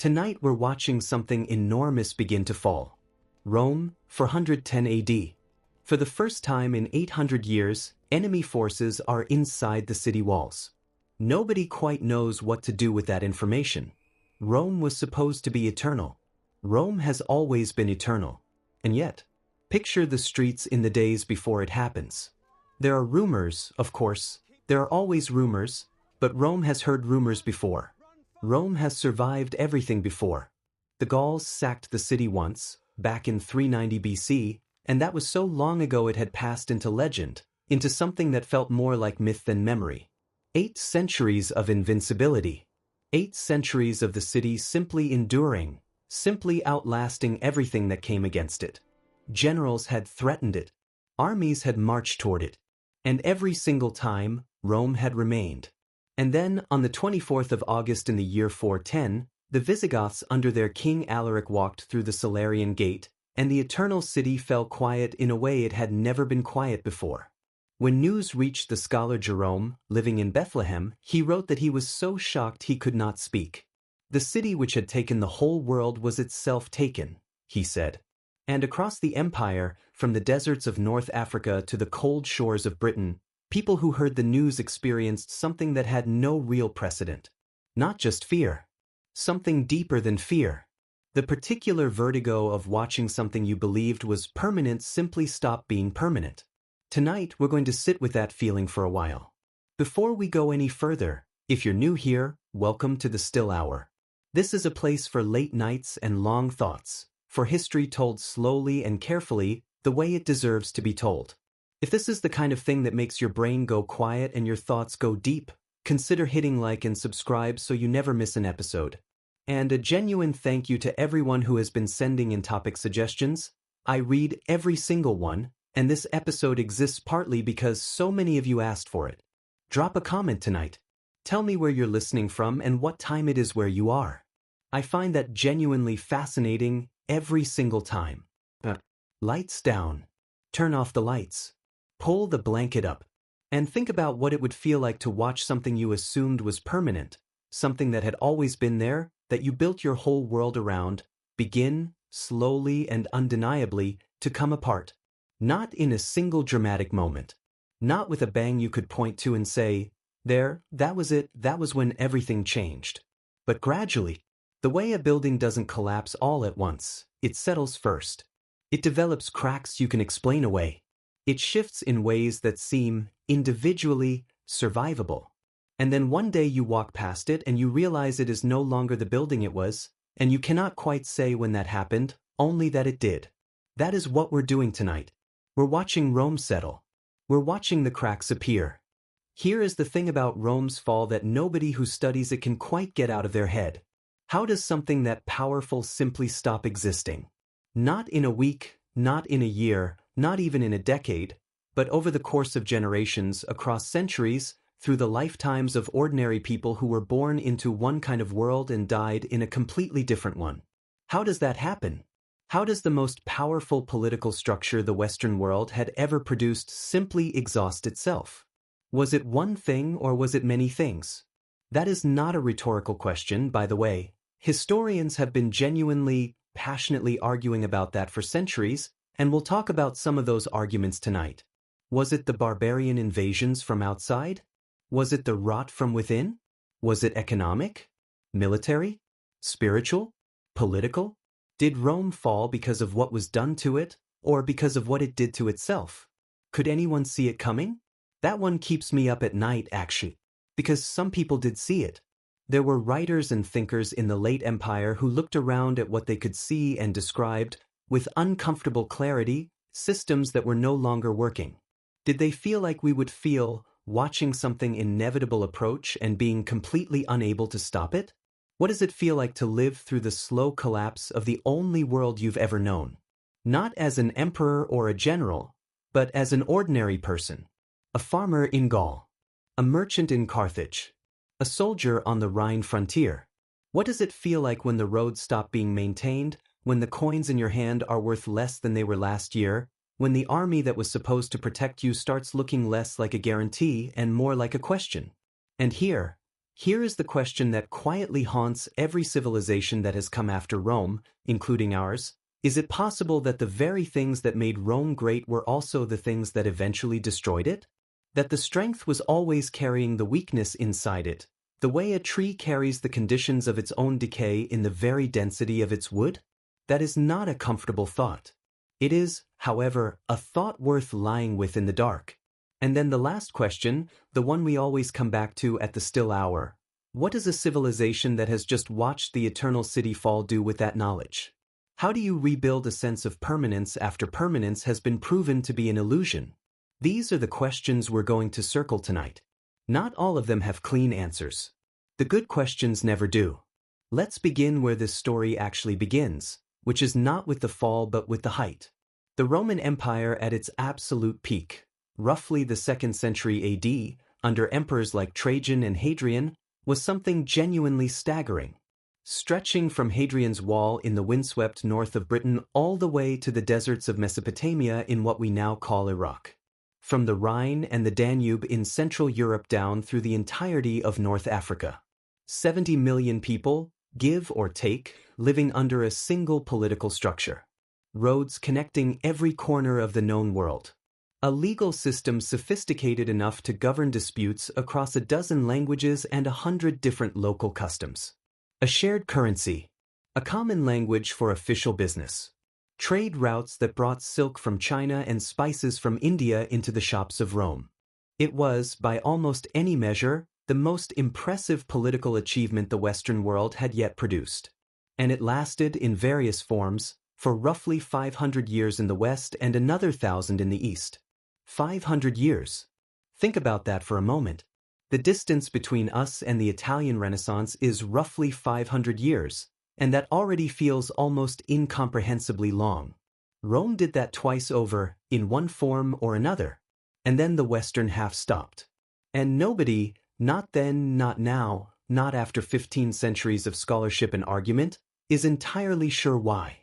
Tonight we're watching something enormous begin to fall. Rome, 410 AD. For the first time in 800 years, enemy forces are inside the city walls. Nobody quite knows what to do with that information. Rome was supposed to be eternal. Rome has always been eternal. And yet, picture the streets in the days before it happens. There are rumors, of course. There are always rumors, but Rome has heard rumors before. Rome has survived everything before. The Gauls sacked the city once, back in 390 BC, and that was so long ago it had passed into legend, into something that felt more like myth than memory. 8 centuries of invincibility. 8 centuries of the city simply enduring, simply outlasting everything that came against it. Generals had threatened it. Armies had marched toward it. And every single time, Rome had remained. And then, on the 24th of August in the year 410, the Visigoths under their king Alaric walked through the Salarian Gate, and the eternal city fell quiet in a way it had never been quiet before. When news reached the scholar Jerome, living in Bethlehem, he wrote that he was so shocked he could not speak. The city which had taken the whole world was itself taken, he said. And across the empire, from the deserts of North Africa to the cold shores of Britain, people who heard the news experienced something that had no real precedent. Not just fear. Something deeper than fear. The particular vertigo of watching something you believed was permanent simply stopped being permanent. Tonight, we're going to sit with that feeling for a while. Before we go any further, if you're new here, welcome to the Still Hour. This is a place for late nights and long thoughts, for history told slowly and carefully, the way it deserves to be told. If this is the kind of thing that makes your brain go quiet and your thoughts go deep, consider hitting like and subscribe so you never miss an episode. And a genuine thank you to everyone who has been sending in topic suggestions. I read every single one, and this episode exists partly because so many of you asked for it. Drop a comment tonight. Tell me where you're listening from and what time it is where you are. I find that genuinely fascinating every single time. Lights down. Turn off the lights. Pull the blanket up. And think about what it would feel like to watch something you assumed was permanent, something that had always been there, that you built your whole world around, begin, slowly and undeniably, to come apart. Not in a single dramatic moment. Not with a bang you could point to and say, there, that was it, that was when everything changed. But gradually. The way a building doesn't collapse all at once, it settles first. It develops cracks you can explain away. It shifts in ways that seem, individually, survivable. And then one day you walk past it and you realize it is no longer the building it was, and you cannot quite say when that happened, only that it did. That is what we're doing tonight. We're watching Rome settle. We're watching the cracks appear. Here is the thing about Rome's fall that nobody who studies it can quite get out of their head. How does something that powerful simply stop existing? Not in a week, not in a year, not even in a decade, but over the course of generations, across centuries, through the lifetimes of ordinary people who were born into one kind of world and died in a completely different one. How does that happen? How does the most powerful political structure the Western world had ever produced simply exhaust itself? Was it one thing or was it many things? That is not a rhetorical question, by the way. Historians have been genuinely, passionately arguing about that for centuries, and we'll talk about some of those arguments tonight. Was it the barbarian invasions from outside? Was it the rot from within? Was it economic? Military? Spiritual? Political? Did Rome fall because of what was done to it, or because of what it did to itself? Could anyone see it coming? That one keeps me up at night, actually, because some people did see it. There were writers and thinkers in the late empire who looked around at what they could see and described, with uncomfortable clarity, systems that were no longer working. Did they feel like we would feel, watching something inevitable approach and being completely unable to stop it? What does it feel like to live through the slow collapse of the only world you've ever known? Not as an emperor or a general, but as an ordinary person. A farmer in Gaul. A merchant in Carthage. A soldier on the Rhine frontier. What does it feel like when the roads stop being maintained, when the coins in your hand are worth less than they were last year, when the army that was supposed to protect you starts looking less like a guarantee and more like a question? And here Here is the question that quietly haunts every civilization that has come after Rome, including ours. Is it possible that the very things that made Rome great were also the things that eventually destroyed it? That the strength was always carrying the weakness inside it, the way a tree carries the conditions of its own decay in the very density of its wood? That is not a comfortable thought. It is, however, a thought worth lying with in the dark. And then the last question, the one we always come back to at the still hour. What does a civilization that has just watched the eternal city fall do with that knowledge? How do you rebuild a sense of permanence after permanence has been proven to be an illusion? These are the questions we're going to circle tonight. Not all of them have clean answers. The good questions never do. Let's begin where this story actually begins, which is not with the fall but with the height. The Roman Empire at its absolute peak, roughly the 2nd century AD, under emperors like Trajan and Hadrian, was something genuinely staggering. Stretching from Hadrian's Wall in the windswept north of Britain all the way to the deserts of Mesopotamia in what we now call Iraq. From the Rhine and the Danube in Central Europe down through the entirety of North Africa. 70 million people, give or take, living under a single political structure. Roads connecting every corner of the known world. A legal system sophisticated enough to govern disputes across a dozen languages and 100 different local customs. A shared currency, a common language for official business. Trade routes that brought silk from China and spices from India into the shops of Rome. It was, by almost any measure, the most impressive political achievement the Western world had yet produced. And it lasted, in various forms, for roughly 500 years in the West and another 1,000 in the East. 500 years. Think about that for a moment. The distance between us and the Italian Renaissance is roughly 500 years, and that already feels almost incomprehensibly long. Rome did that twice over, in one form or another, and then the Western half stopped. And nobody, not then, not now, not after 15 centuries of scholarship and argument, is entirely sure why.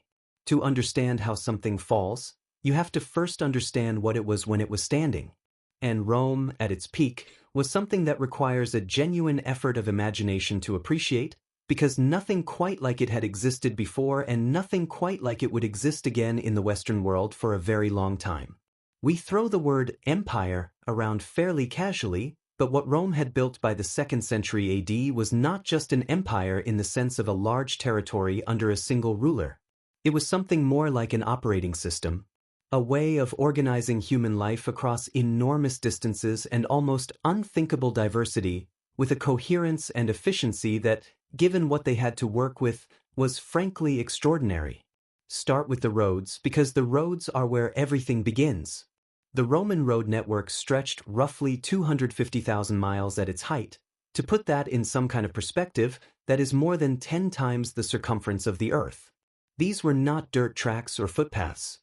To understand how something falls, you have to first understand what it was when it was standing. And Rome, at its peak, was something that requires a genuine effort of imagination to appreciate, because nothing quite like it had existed before and nothing quite like it would exist again in the Western world for a very long time. We throw the word empire around fairly casually, but what Rome had built by the 2nd century AD was not just an empire in the sense of a large territory under a single ruler. It was something more like an operating system, a way of organizing human life across enormous distances and almost unthinkable diversity, with a coherence and efficiency that, given what they had to work with, was frankly extraordinary. Start with the roads, because the roads are where everything begins. The Roman road network stretched roughly 250,000 miles at its height. To put that in some kind of perspective, that is more than 10 times the circumference of the Earth. These were not dirt tracks or footpaths.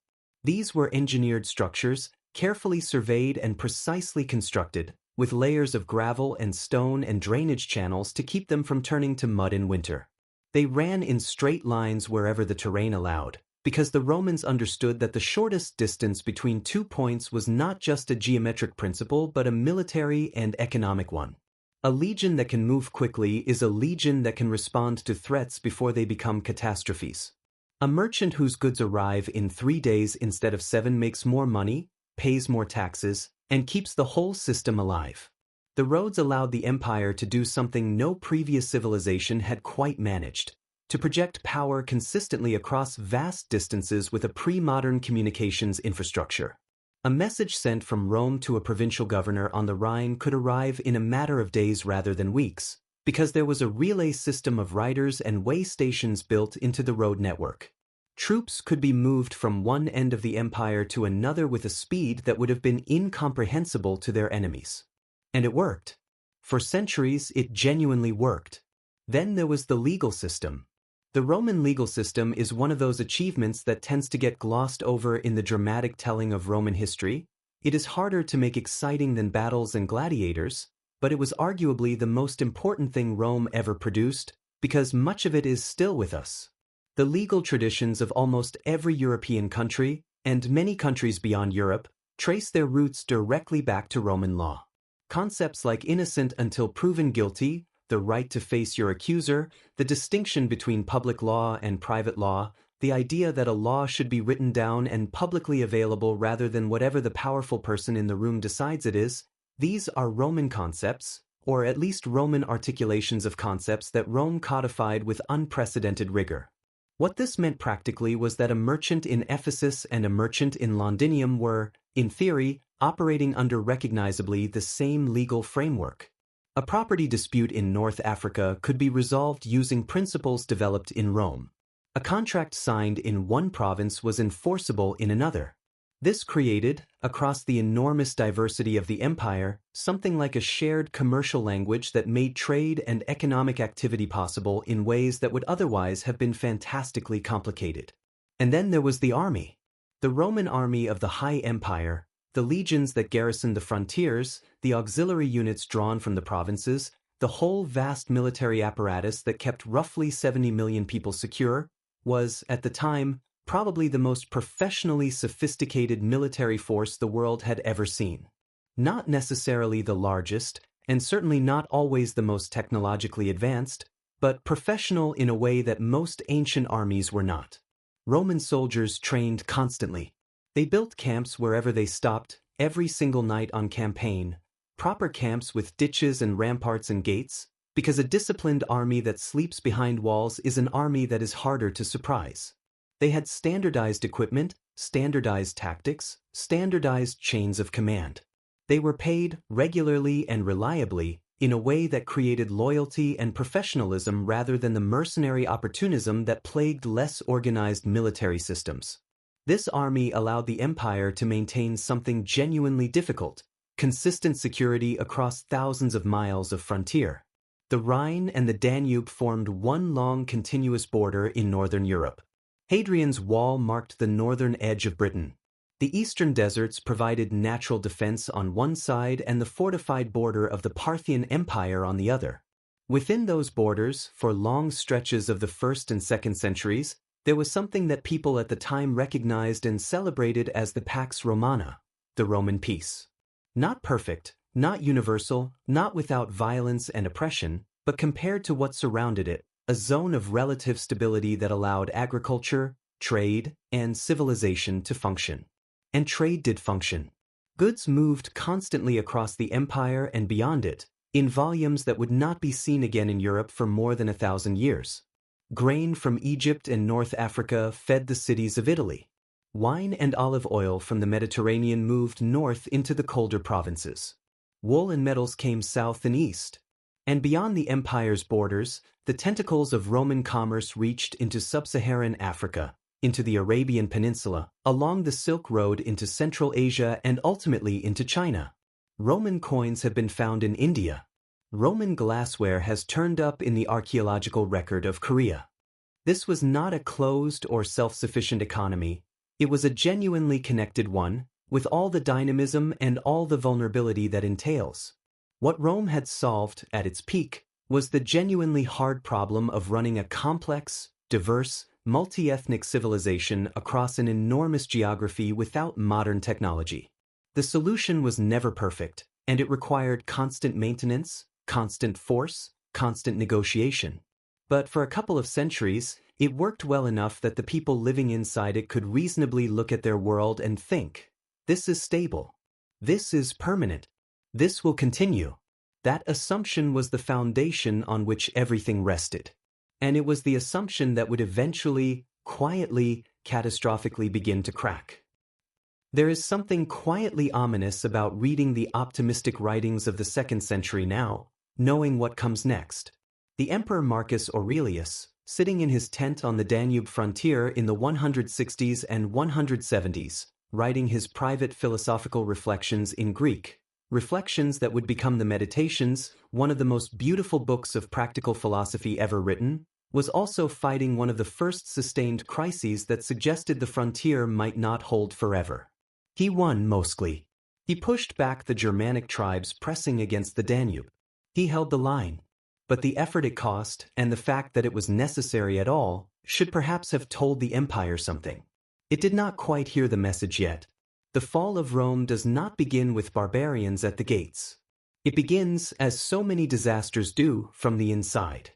These were engineered structures, carefully surveyed and precisely constructed, with layers of gravel and stone and drainage channels to keep them from turning to mud in winter. They ran in straight lines wherever the terrain allowed, because the Romans understood that the shortest distance between 2 points was not just a geometric principle but a military and economic one. A legion that can move quickly is a legion that can respond to threats before they become catastrophes. A merchant whose goods arrive in 3 days instead of 7 makes more money, pays more taxes, and keeps the whole system alive. The roads allowed the empire to do something no previous civilization had quite managed, to project power consistently across vast distances with a pre-modern communications infrastructure. A message sent from Rome to a provincial governor on the Rhine could arrive in a matter of days rather than weeks, because there was a relay system of riders and way stations built into the road network. Troops could be moved from one end of the empire to another with a speed that would have been incomprehensible to their enemies. And it worked. For centuries, it genuinely worked. Then there was the legal system. The Roman legal system is one of those achievements that tends to get glossed over in the dramatic telling of Roman history. It is harder to make exciting than battles and gladiators, but it was arguably the most important thing Rome ever produced, because much of it is still with us. The legal traditions of almost every European country, and many countries beyond Europe, trace their roots directly back to Roman law. Concepts like innocent until proven guilty, the right to face your accuser, the distinction between public law and private law, the idea that a law should be written down and publicly available rather than whatever the powerful person in the room decides it is, these are Roman concepts, or at least Roman articulations of concepts that Rome codified with unprecedented rigor. What this meant practically was that a merchant in Ephesus and a merchant in Londinium were, in theory, operating under recognizably the same legal framework. A property dispute in North Africa could be resolved using principles developed in Rome. A contract signed in one province was enforceable in another. This created, across the enormous diversity of the empire, something like a shared commercial language that made trade and economic activity possible in ways that would otherwise have been fantastically complicated. And then there was the army. The Roman army of the High Empire, the legions that garrisoned the frontiers, the auxiliary units drawn from the provinces, the whole vast military apparatus that kept roughly 70 million people secure, was, at the time, probably the most professionally sophisticated military force the world had ever seen. Not necessarily the largest, and certainly not always the most technologically advanced, but professional in a way that most ancient armies were not. Roman soldiers trained constantly. They built camps wherever they stopped, every single night on campaign, proper camps with ditches and ramparts and gates, because a disciplined army that sleeps behind walls is an army that is harder to surprise. They had standardized equipment, standardized tactics, standardized chains of command. They were paid regularly and reliably in a way that created loyalty and professionalism rather than the mercenary opportunism that plagued less organized military systems. This army allowed the empire to maintain something genuinely difficult: consistent security across thousands of miles of frontier. The Rhine and the Danube formed one long continuous border in northern Europe. Hadrian's Wall marked the northern edge of Britain. The eastern deserts provided natural defense on one side and the fortified border of the Parthian Empire on the other. Within those borders, for long stretches of the 1st and 2nd centuries, there was something that people at the time recognized and celebrated as the Pax Romana, the Roman peace. Not perfect, not universal, not without violence and oppression, but compared to what surrounded it, a zone of relative stability that allowed agriculture, trade, and civilization to function. And trade did function. Goods moved constantly across the empire and beyond it, in volumes that would not be seen again in Europe for more than 1,000 years. Grain from Egypt and North Africa fed the cities of Italy. Wine and olive oil from the Mediterranean moved north into the colder provinces. Wool and metals came south and east. And beyond the empire's borders, the tentacles of Roman commerce reached into sub-Saharan Africa, into the Arabian Peninsula, along the Silk Road into Central Asia and ultimately into China. Roman coins have been found in India. Roman glassware has turned up in the archaeological record of Korea. This was not a closed or self-sufficient economy. It was a genuinely connected one, with all the dynamism and all the vulnerability that entails. What Rome had solved, at its peak, was the genuinely hard problem of running a complex, diverse, multi-ethnic civilization across an enormous geography without modern technology. The solution was never perfect, and it required constant maintenance, constant force, constant negotiation. But for a couple of centuries, it worked well enough that the people living inside it could reasonably look at their world and think, this is stable. This is permanent. This will continue. That assumption was the foundation on which everything rested. And it was the assumption that would eventually, quietly, catastrophically begin to crack. There is something quietly ominous about reading the optimistic writings of the 2nd century now, knowing what comes next. The Emperor Marcus Aurelius, sitting in his tent on the Danube frontier in the 160s and 170s, writing his private philosophical reflections in Greek, reflections that would become the Meditations, one of the most beautiful books of practical philosophy ever written, was also fighting one of the first sustained crises that suggested the frontier might not hold forever. He won mostly. He pushed back the Germanic tribes pressing against the Danube. He held the line. But the effort it cost, and the fact that it was necessary at all, should perhaps have told the empire something. It did not quite hear the message yet. The fall of Rome does not begin with barbarians at the gates. It begins, as so many disasters do, from the inside.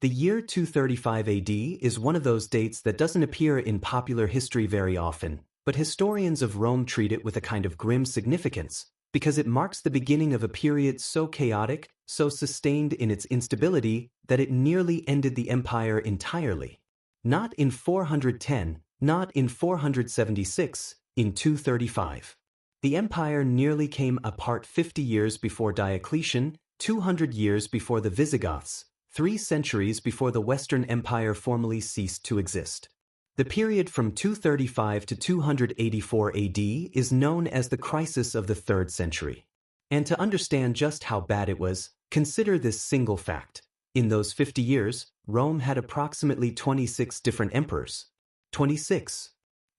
The year 235 AD is one of those dates that doesn't appear in popular history very often, but historians of Rome treat it with a kind of grim significance, because it marks the beginning of a period so chaotic, so sustained in its instability, that it nearly ended the empire entirely. Not in 410, not in 476, in 235. The empire nearly came apart 50 years before Diocletian, 200 years before the Visigoths, 3 centuries before the Western Empire formally ceased to exist. The period from 235 to 284 AD is known as the crisis of the 3rd century. And to understand just how bad it was, consider this single fact. In those 50 years, Rome had approximately 26 different emperors. 26.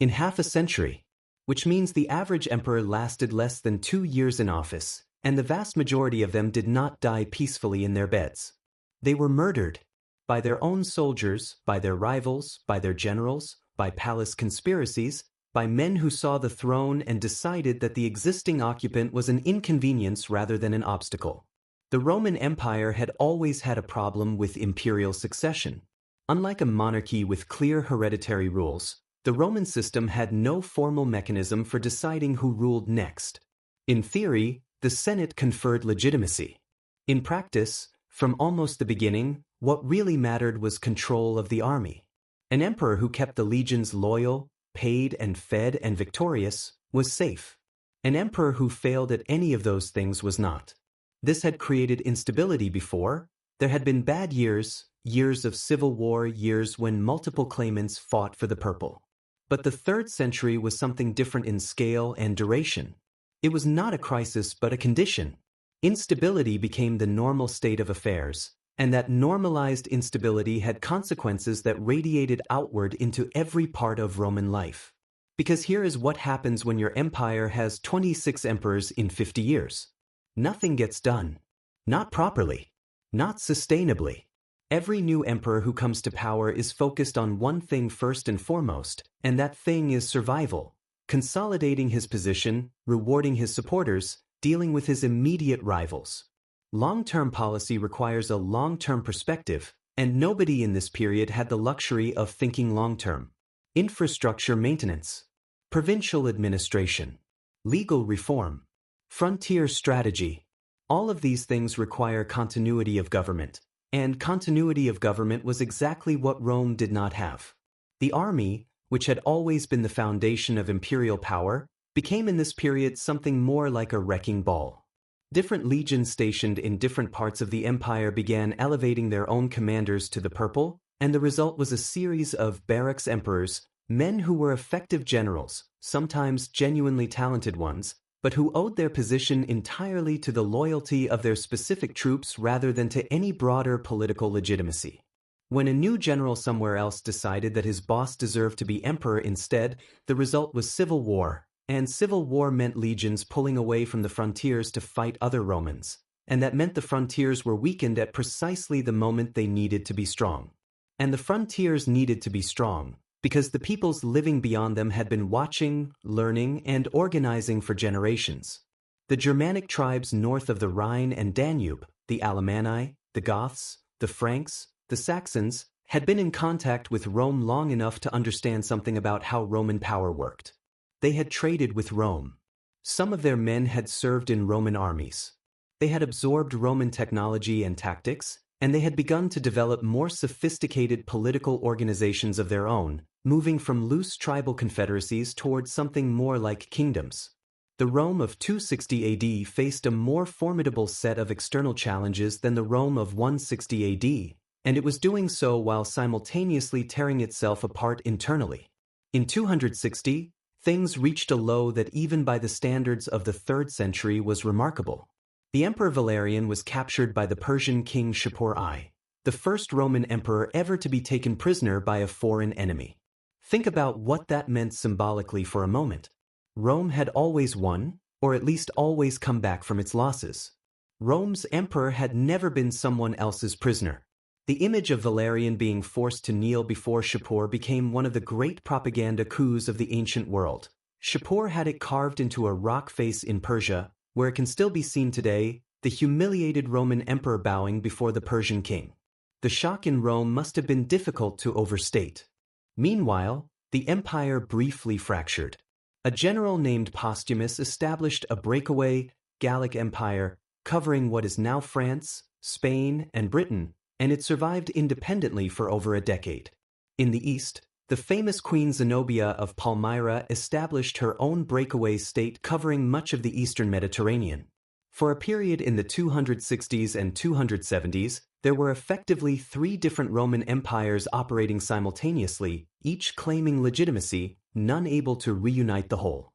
In half a century. Which means the average emperor lasted less than 2 years in office, and the vast majority of them did not die peacefully in their beds. They were murdered. By their own soldiers, by their rivals, by their generals, by palace conspiracies, by men who saw the throne and decided that the existing occupant was an inconvenience rather than an obstacle. The Roman Empire had always had a problem with imperial succession. Unlike a monarchy with clear hereditary rules, the Roman system had no formal mechanism for deciding who ruled next. In theory, the Senate conferred legitimacy. In practice, from almost the beginning, what really mattered was control of the army. An emperor who kept the legions loyal, paid and fed and victorious, was safe. An emperor who failed at any of those things was not. This had created instability before. There had been bad years, years of civil war, years when multiple claimants fought for the purple. But the 3rd century was something different in scale and duration. It was not a crisis but a condition. Instability became the normal state of affairs, and that normalized instability had consequences that radiated outward into every part of Roman life. Because here is what happens when your empire has 26 emperors in 50 years. Nothing gets done. Not properly. Not sustainably. Every new emperor who comes to power is focused on one thing first and foremost, and that thing is survival, consolidating his position, rewarding his supporters, dealing with his immediate rivals. Long-term policy requires a long-term perspective, and nobody in this period had the luxury of thinking long-term. Infrastructure maintenance, provincial administration, legal reform, frontier strategy. All of these things require continuity of government. And continuity of government was exactly what Rome did not have. The army, which had always been the foundation of imperial power, became in this period something more like a wrecking ball. Different legions stationed in different parts of the empire began elevating their own commanders to the purple, and the result was a series of barracks emperors, men who were effective generals, sometimes genuinely talented ones, but who owed their position entirely to the loyalty of their specific troops rather than to any broader political legitimacy. When a new general somewhere else decided that his boss deserved to be emperor instead, the result was civil war, and civil war meant legions pulling away from the frontiers to fight other Romans, and that meant the frontiers were weakened at precisely the moment they needed to be strong. And the frontiers needed to be strong, because the peoples living beyond them had been watching, learning, and organizing for generations. The Germanic tribes north of the Rhine and Danube, the Alemanni, the Goths, the Franks, the Saxons, had been in contact with Rome long enough to understand something about how Roman power worked. They had traded with Rome. Some of their men had served in Roman armies. They had absorbed Roman technology and tactics, and they had begun to develop more sophisticated political organizations of their own, moving from loose tribal confederacies towards something more like kingdoms. The Rome of 260 AD faced a more formidable set of external challenges than the Rome of 160 AD, and it was doing so while simultaneously tearing itself apart internally. In 260, things reached a low that even by the standards of the 3rd century was remarkable. The Emperor Valerian was captured by the Persian king Shapur I, the first Roman emperor ever to be taken prisoner by a foreign enemy. Think about what that meant symbolically for a moment. Rome had always won, or at least always come back from its losses. Rome's emperor had never been someone else's prisoner. The image of Valerian being forced to kneel before Shapur became one of the great propaganda coups of the ancient world. Shapur had it carved into a rock face in Persia, where it can still be seen today. the humiliated Roman emperor bowing before the Persian king. The shock in Rome must have been difficult to overstate. Meanwhile, the empire briefly fractured. A general named Postumus established a breakaway Gallic empire covering what is now France, Spain, and Britain, and it survived independently for over a decade. In the east, the famous Queen Zenobia of Palmyra established her own breakaway state covering much of the eastern Mediterranean. For a period in the 260s and 270s, there were effectively three different Roman empires operating simultaneously, each claiming legitimacy, none able to reunite the whole.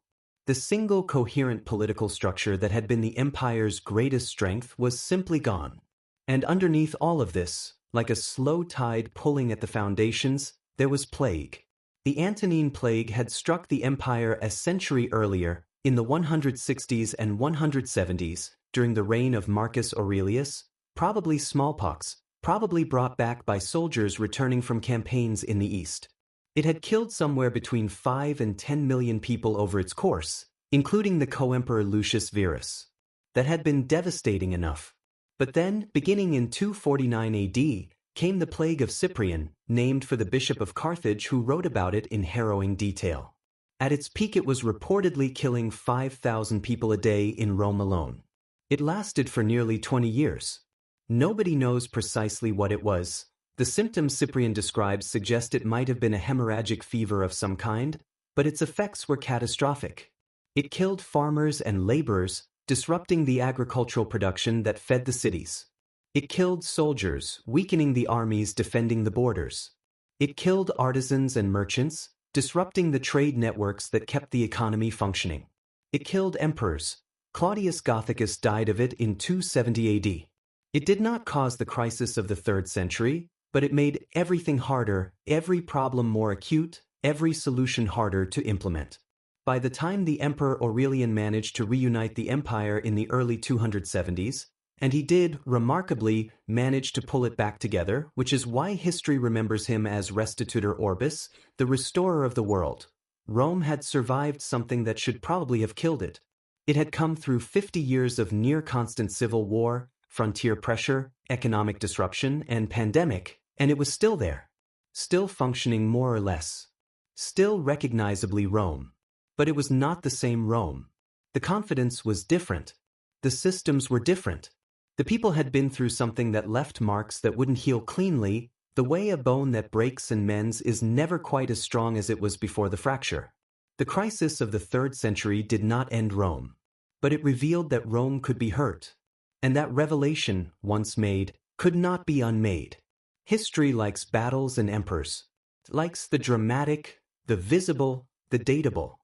The single coherent political structure that had been the empire's greatest strength was simply gone. And underneath all of this, like a slow tide pulling at the foundations, there was plague. The Antonine Plague had struck the empire a century earlier, in the 160s and 170s, during the reign of Marcus Aurelius, probably smallpox, probably brought back by soldiers returning from campaigns in the east. It had killed somewhere between 5 and 10 million people over its course, including the co-emperor Lucius Verus. That had been devastating enough. But then, beginning in 249 AD, came the plague of Cyprian, named for the bishop of Carthage who wrote about it in harrowing detail. At its peak it was reportedly killing 5,000 people a day in Rome alone. It lasted for nearly 20 years. Nobody knows precisely what it was. The symptoms Cyprian describes suggest it might have been a hemorrhagic fever of some kind, but its effects were catastrophic. It killed farmers and laborers, disrupting the agricultural production that fed the cities. It killed soldiers, weakening the armies defending the borders. It killed artisans and merchants, disrupting the trade networks that kept the economy functioning. It killed emperors. Claudius Gothicus died of it in 270 AD. It did not cause the crisis of the 3rd century, but it made everything harder, every problem more acute, every solution harder to implement. By the time the Emperor Aurelian managed to reunite the empire in the early 270s, and he did, remarkably, manage to pull it back together, which is why history remembers him as Restitutor Orbis, the restorer of the world, Rome had survived something that should probably have killed it. It had come through 50 years of near-constant civil war, frontier pressure, economic disruption, and pandemic, and it was still there. Still functioning more or less. Still recognizably Rome. But it was not the same Rome. The confidence was different. The systems were different. The people had been through something that left marks that wouldn't heal cleanly. The way a bone that breaks and mends is never quite as strong as it was before the fracture. The crisis of the 3rd century did not end Rome. But it revealed that Rome could be hurt. And that revelation, once made, could not be unmade. History likes battles and emperors. It likes the dramatic, the visible, the datable.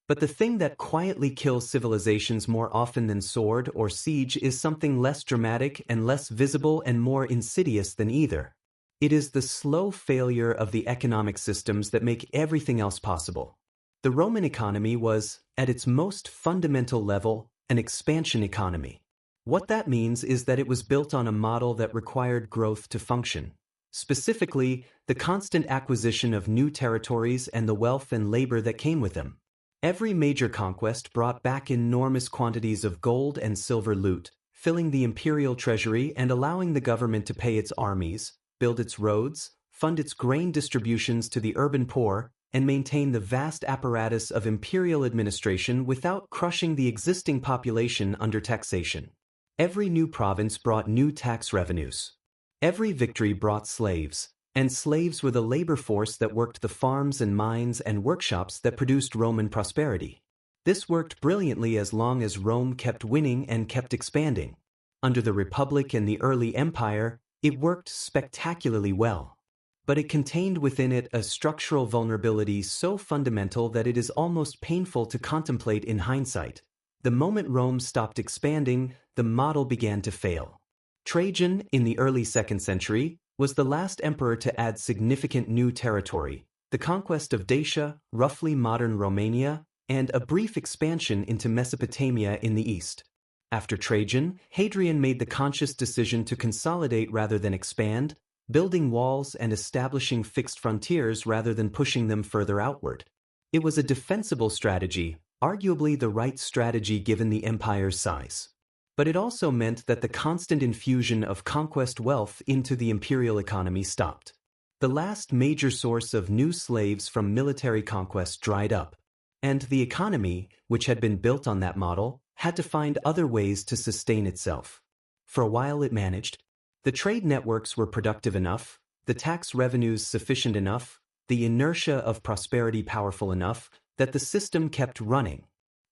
But the thing that quietly kills civilizations more often than sword or siege is something less dramatic and less visible and more insidious than either. It is the slow failure of the economic systems that make everything else possible. The Roman economy was, at its most fundamental level, an expansion economy. What that means is that it was built on a model that required growth to function. Specifically, the constant acquisition of new territories and the wealth and labor that came with them. Every major conquest brought back enormous quantities of gold and silver loot, filling the imperial treasury and allowing the government to pay its armies, build its roads, fund its grain distributions to the urban poor, and maintain the vast apparatus of imperial administration without crushing the existing population under taxation. Every new province brought new tax revenues. Every victory brought slaves, and slaves were the labor force that worked the farms and mines and workshops that produced Roman prosperity. This worked brilliantly as long as Rome kept winning and kept expanding. Under the Republic and the early Empire, it worked spectacularly well. But it contained within it a structural vulnerability so fundamental that it is almost painful to contemplate in hindsight. The moment Rome stopped expanding, the model began to fail. Trajan, in the early 2nd century, was the last emperor to add significant new territory, the conquest of Dacia, roughly modern Romania, and a brief expansion into Mesopotamia in the east. After Trajan, Hadrian made the conscious decision to consolidate rather than expand, building walls and establishing fixed frontiers rather than pushing them further outward. It was a defensible strategy, arguably the right strategy given the empire's size. But it also meant that the constant infusion of conquest wealth into the imperial economy stopped. The last major source of new slaves from military conquest dried up, and the economy, which had been built on that model, had to find other ways to sustain itself. For a while it managed. The trade networks were productive enough, the tax revenues sufficient enough, the inertia of prosperity powerful enough, that the system kept running.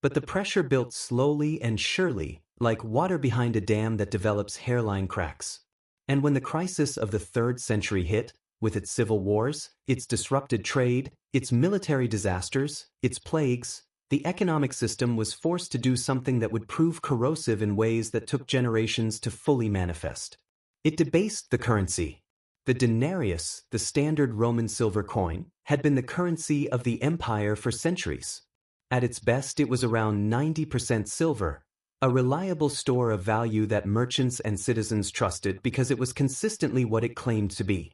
But the pressure built slowly and surely, like water behind a dam that develops hairline cracks. And when the crisis of the 3rd century hit, with its civil wars, its disrupted trade, its military disasters, its plagues, the economic system was forced to do something that would prove corrosive in ways that took generations to fully manifest. It debased the currency. The denarius, the standard Roman silver coin, had been the currency of the empire for centuries. At its best, it was around 90% silver, a reliable store of value that merchants and citizens trusted because it was consistently what it claimed to be.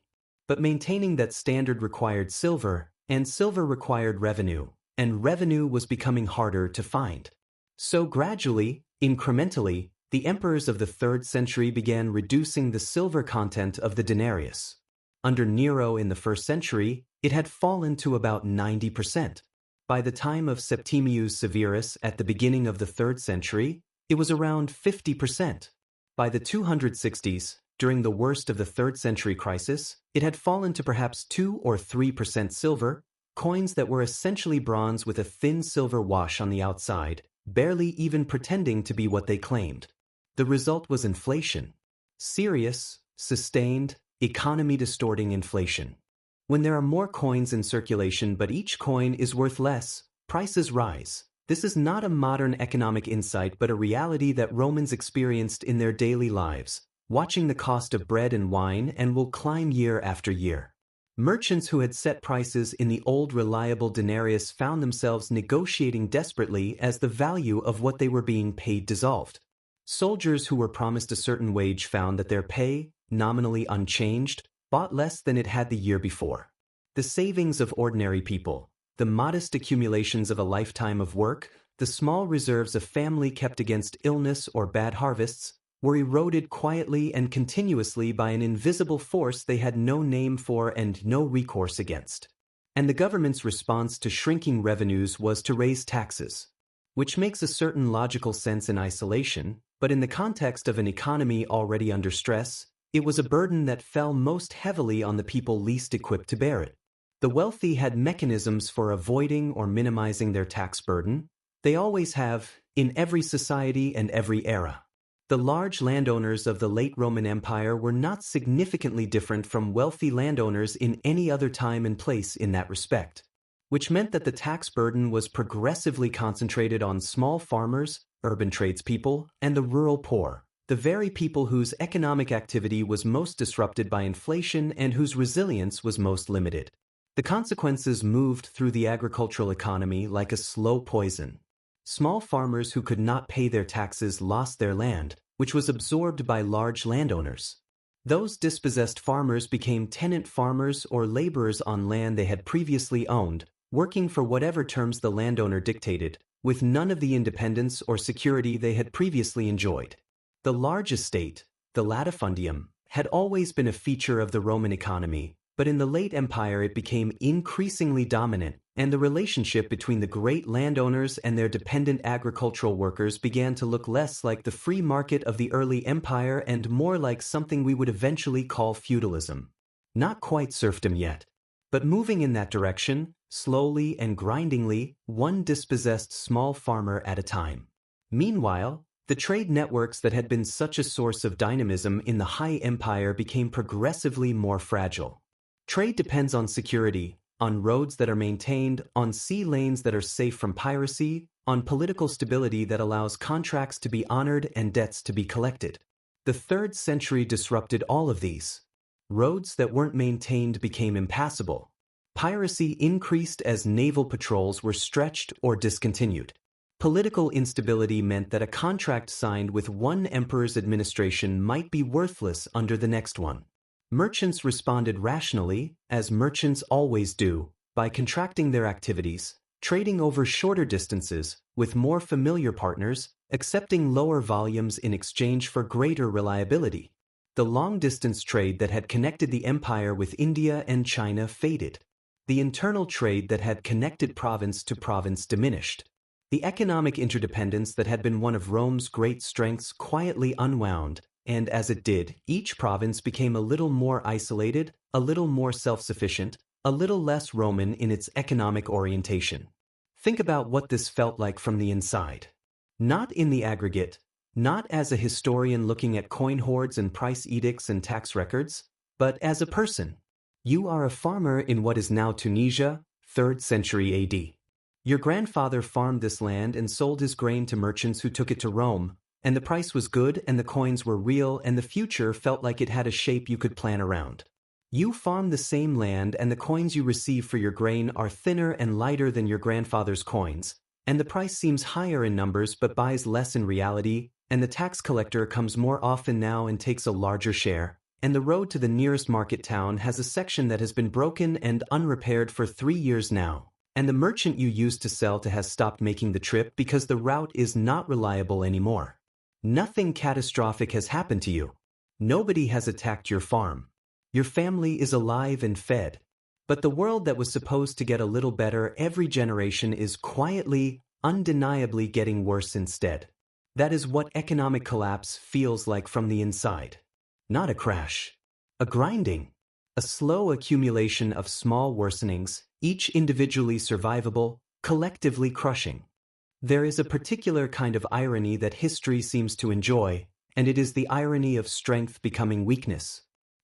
But maintaining that standard required silver, and silver required revenue, and revenue was becoming harder to find. So gradually, incrementally, the emperors of the 3rd century began reducing the silver content of the denarius. Under Nero in the 1st century, it had fallen to about 90%. By the time of Septimius Severus at the beginning of the 3rd century, it was around 50%. By the 260s, during the worst of the 3rd century crisis, it had fallen to perhaps 2 or 3% silver, coins that were essentially bronze with a thin silver wash on the outside, barely even pretending to be what they claimed. The result was inflation. Serious, sustained, economy-distorting inflation. When there are more coins in circulation but each coin is worth less, prices rise. This is not a modern economic insight but a reality that Romans experienced in their daily lives, watching the cost of bread and wine and will climb year after year. Merchants who had set prices in the old reliable denarius found themselves negotiating desperately as the value of what they were being paid dissolved. Soldiers who were promised a certain wage found that their pay, nominally unchanged, bought less than it had the year before. The savings of ordinary people, the modest accumulations of a lifetime of work, the small reserves a family kept against illness or bad harvests, were eroded quietly and continuously by an invisible force they had no name for and no recourse against. And the government's response to shrinking revenues was to raise taxes, which makes a certain logical sense in isolation, but in the context of an economy already under stress, it was a burden that fell most heavily on the people least equipped to bear it. The wealthy had mechanisms for avoiding or minimizing their tax burden. They always have, in every society and every era. The large landowners of the late Roman Empire were not significantly different from wealthy landowners in any other time and place in that respect, which meant that the tax burden was progressively concentrated on small farmers, urban tradespeople, and the rural poor, the very people whose economic activity was most disrupted by inflation and whose resilience was most limited. The consequences moved through the agricultural economy like a slow poison. Small farmers who could not pay their taxes lost their land, which was absorbed by large landowners. Those dispossessed farmers became tenant farmers or laborers on land they had previously owned, working for whatever terms the landowner dictated, with none of the independence or security they had previously enjoyed. The large estate, the latifundium, had always been a feature of the Roman economy, but in the late empire it became increasingly dominant, and the relationship between the great landowners and their dependent agricultural workers began to look less like the free market of the early empire and more like something we would eventually call feudalism. Not quite serfdom yet, but moving in that direction, slowly and grindingly, one dispossessed small farmer at a time. Meanwhile, the trade networks that had been such a source of dynamism in the High Empire became progressively more fragile. Trade depends on security, on roads that are maintained, on sea lanes that are safe from piracy, on political stability that allows contracts to be honored and debts to be collected. The 3rd century disrupted all of these. Roads that weren't maintained became impassable. Piracy increased as naval patrols were stretched or discontinued. Political instability meant that a contract signed with one emperor's administration might be worthless under the next one. Merchants responded rationally, as merchants always do, by contracting their activities, trading over shorter distances, with more familiar partners, accepting lower volumes in exchange for greater reliability. The long-distance trade that had connected the empire with India and China faded. The internal trade that had connected province to province diminished. The economic interdependence that had been one of Rome's great strengths quietly unwound, and as it did, each province became a little more isolated, a little more self-sufficient, a little less Roman in its economic orientation. Think about what this felt like from the inside. Not in the aggregate, not as a historian looking at coin hoards and price edicts and tax records, but as a person. You are a farmer in what is now Tunisia, 3rd century AD. Your grandfather farmed this land and sold his grain to merchants who took it to Rome, and the price was good and the coins were real and the future felt like it had a shape you could plan around. You farm the same land and the coins you receive for your grain are thinner and lighter than your grandfather's coins, and the price seems higher in numbers but buys less in reality, and the tax collector comes more often now and takes a larger share, and the road to the nearest market town has a section that has been broken and unrepaired for 3 years now. And the merchant you used to sell to has stopped making the trip because the route is not reliable anymore. Nothing catastrophic has happened to you. Nobody has attacked your farm. Your family is alive and fed. But the world that was supposed to get a little better every generation is quietly, undeniably getting worse instead. That is what economic collapse feels like from the inside. Not a crash. A grinding. A slow accumulation of small worsenings, each individually survivable, collectively crushing. There is a particular kind of irony that history seems to enjoy, and it is the irony of strength becoming weakness.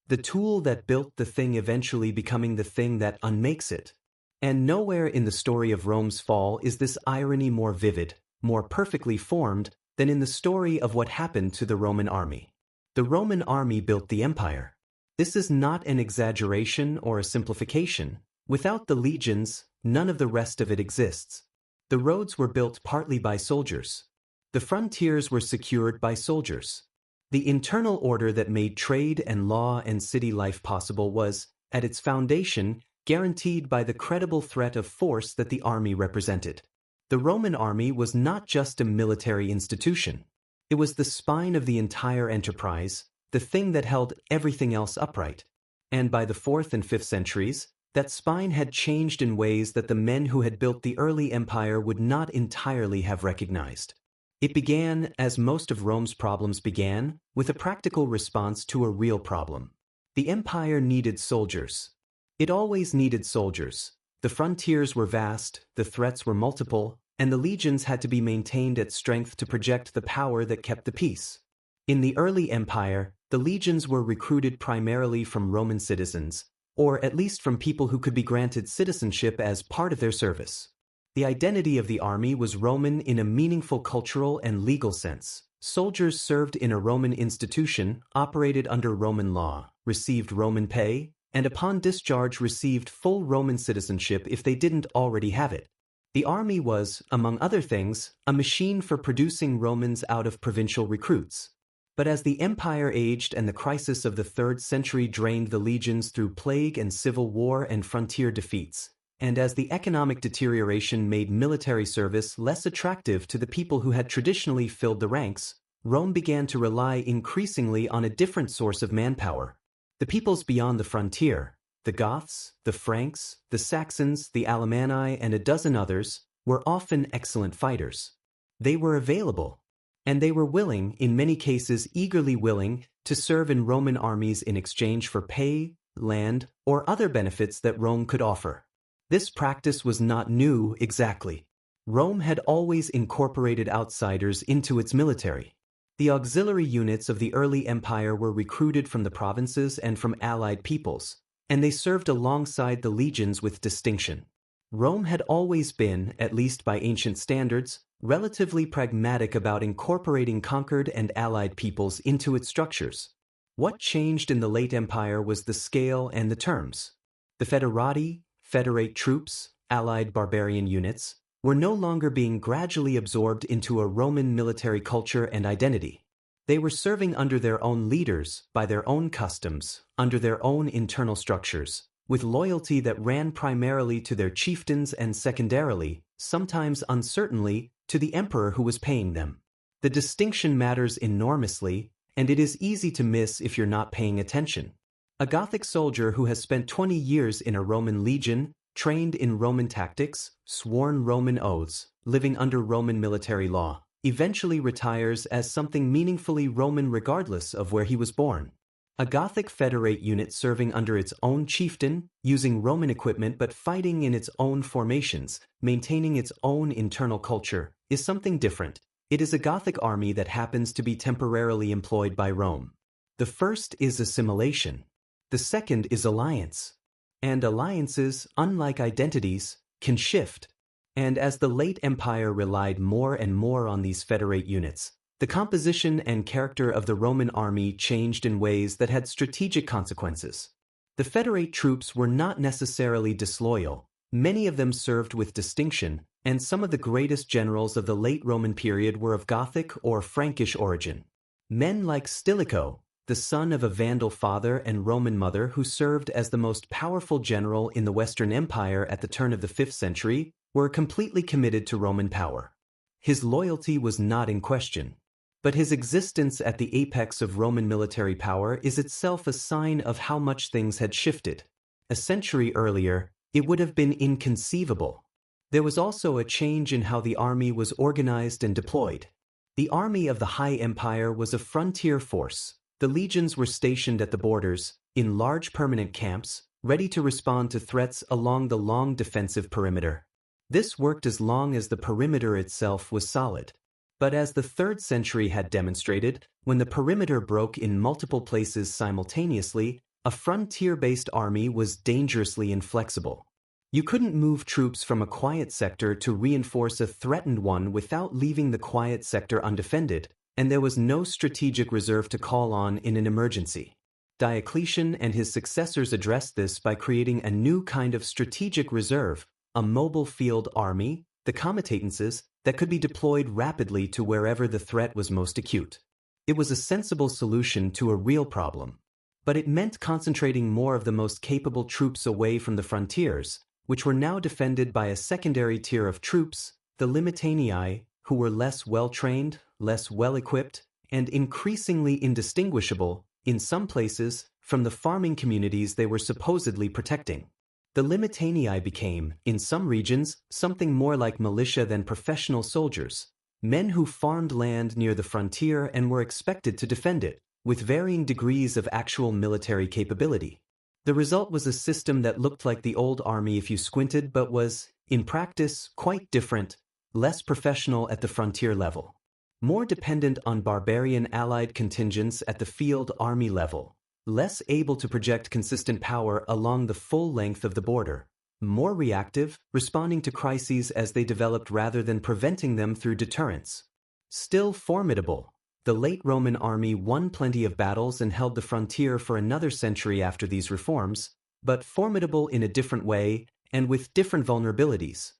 The tool that built the thing eventually becoming the thing that unmakes it. And nowhere in the story of Rome's fall is this irony more vivid, more perfectly formed, than in the story of what happened to the Roman army. The Roman army built the empire. This is not an exaggeration or a simplification. Without the legions, none of the rest of it exists. The roads were built partly by soldiers. The frontiers were secured by soldiers. The internal order that made trade and law and city life possible was, at its foundation, guaranteed by the credible threat of force that the army represented. The Roman army was not just a military institution. It was the spine of the entire enterprise, the thing that held everything else upright. And by the 4th and 5th centuries, that spine had changed in ways that the men who had built the early empire would not entirely have recognized. It began, as most of Rome's problems began, with a practical response to a real problem. The empire needed soldiers. It always needed soldiers. The frontiers were vast, the threats were multiple, and the legions had to be maintained at strength to project the power that kept the peace. In the early empire, the legions were recruited primarily from Roman citizens, or at least from people who could be granted citizenship as part of their service. The identity of the army was Roman in a meaningful cultural and legal sense. Soldiers served in a Roman institution, operated under Roman law, received Roman pay, and upon discharge received full Roman citizenship if they didn't already have it. The army was, among other things, a machine for producing Romans out of provincial recruits. But as the empire aged and the crisis of the 3rd century drained the legions through plague and civil war and frontier defeats, and as the economic deterioration made military service less attractive to the people who had traditionally filled the ranks, Rome began to rely increasingly on a different source of manpower. The peoples beyond the frontier, the Goths, the Franks, the Saxons, the Alemanni, and a dozen others, were often excellent fighters. They were available. And they were willing, in many cases eagerly willing, to serve in Roman armies in exchange for pay, land, or other benefits that Rome could offer. This practice was not new exactly. Rome had always incorporated outsiders into its military. The auxiliary units of the early empire were recruited from the provinces and from allied peoples, and they served alongside the legions with distinction. Rome had always been, at least by ancient standards, relatively pragmatic about incorporating conquered and allied peoples into its structures. What changed in the late empire was the scale and the terms. The foederati, federate troops, allied barbarian units, were no longer being gradually absorbed into a Roman military culture and identity. They were serving under their own leaders, by their own customs, under their own internal structures, with loyalty that ran primarily to their chieftains and secondarily, sometimes uncertainly, to the emperor who was paying them. The distinction matters enormously, and it is easy to miss if you're not paying attention. A Gothic soldier who has spent 20 years in a Roman legion, trained in Roman tactics, sworn Roman oaths, living under Roman military law, eventually retires as something meaningfully Roman regardless of where he was born. A Gothic Federate unit serving under its own chieftain, using Roman equipment but fighting in its own formations, maintaining its own internal culture, is something different. It is a Gothic army that happens to be temporarily employed by Rome. The first is assimilation. The second is alliance. And alliances, unlike identities, can shift. And as the late empire relied more and more on these Federate units, the composition and character of the Roman army changed in ways that had strategic consequences. The Federate troops were not necessarily disloyal. Many of them served with distinction, and some of the greatest generals of the late Roman period were of Gothic or Frankish origin. Men like Stilicho, the son of a Vandal father and Roman mother who served as the most powerful general in the Western Empire at the turn of the 5th century, were completely committed to Roman power. His loyalty was not in question. But his existence at the apex of Roman military power is itself a sign of how much things had shifted. A century earlier, it would have been inconceivable. There was also a change in how the army was organized and deployed. The army of the High Empire was a frontier force. The legions were stationed at the borders, in large permanent camps, ready to respond to threats along the long defensive perimeter. This worked as long as the perimeter itself was solid. But as the 3rd century had demonstrated, when the perimeter broke in multiple places simultaneously, a frontier-based army was dangerously inflexible. You couldn't move troops from a quiet sector to reinforce a threatened one without leaving the quiet sector undefended, and there was no strategic reserve to call on in an emergency. Diocletian and his successors addressed this by creating a new kind of strategic reserve, a mobile field army, the comitatenses, that could be deployed rapidly to wherever the threat was most acute. It was a sensible solution to a real problem. But it meant concentrating more of the most capable troops away from the frontiers, which were now defended by a secondary tier of troops, the Limitanii, who were less well-trained, less well-equipped, and increasingly indistinguishable, in some places, from the farming communities they were supposedly protecting. The Limitanii became, in some regions, something more like militia than professional soldiers, men who farmed land near the frontier and were expected to defend it, with varying degrees of actual military capability. The result was a system that looked like the old army if you squinted but was, in practice, quite different, less professional at the frontier level, more dependent on barbarian allied contingents at the field army level, less able to project consistent power along the full length of the border, more reactive, responding to crises as they developed rather than preventing them through deterrence. Still formidable, the late Roman army won plenty of battles and held the frontier for another century after these reforms, but formidable in a different way and with different vulnerabilities.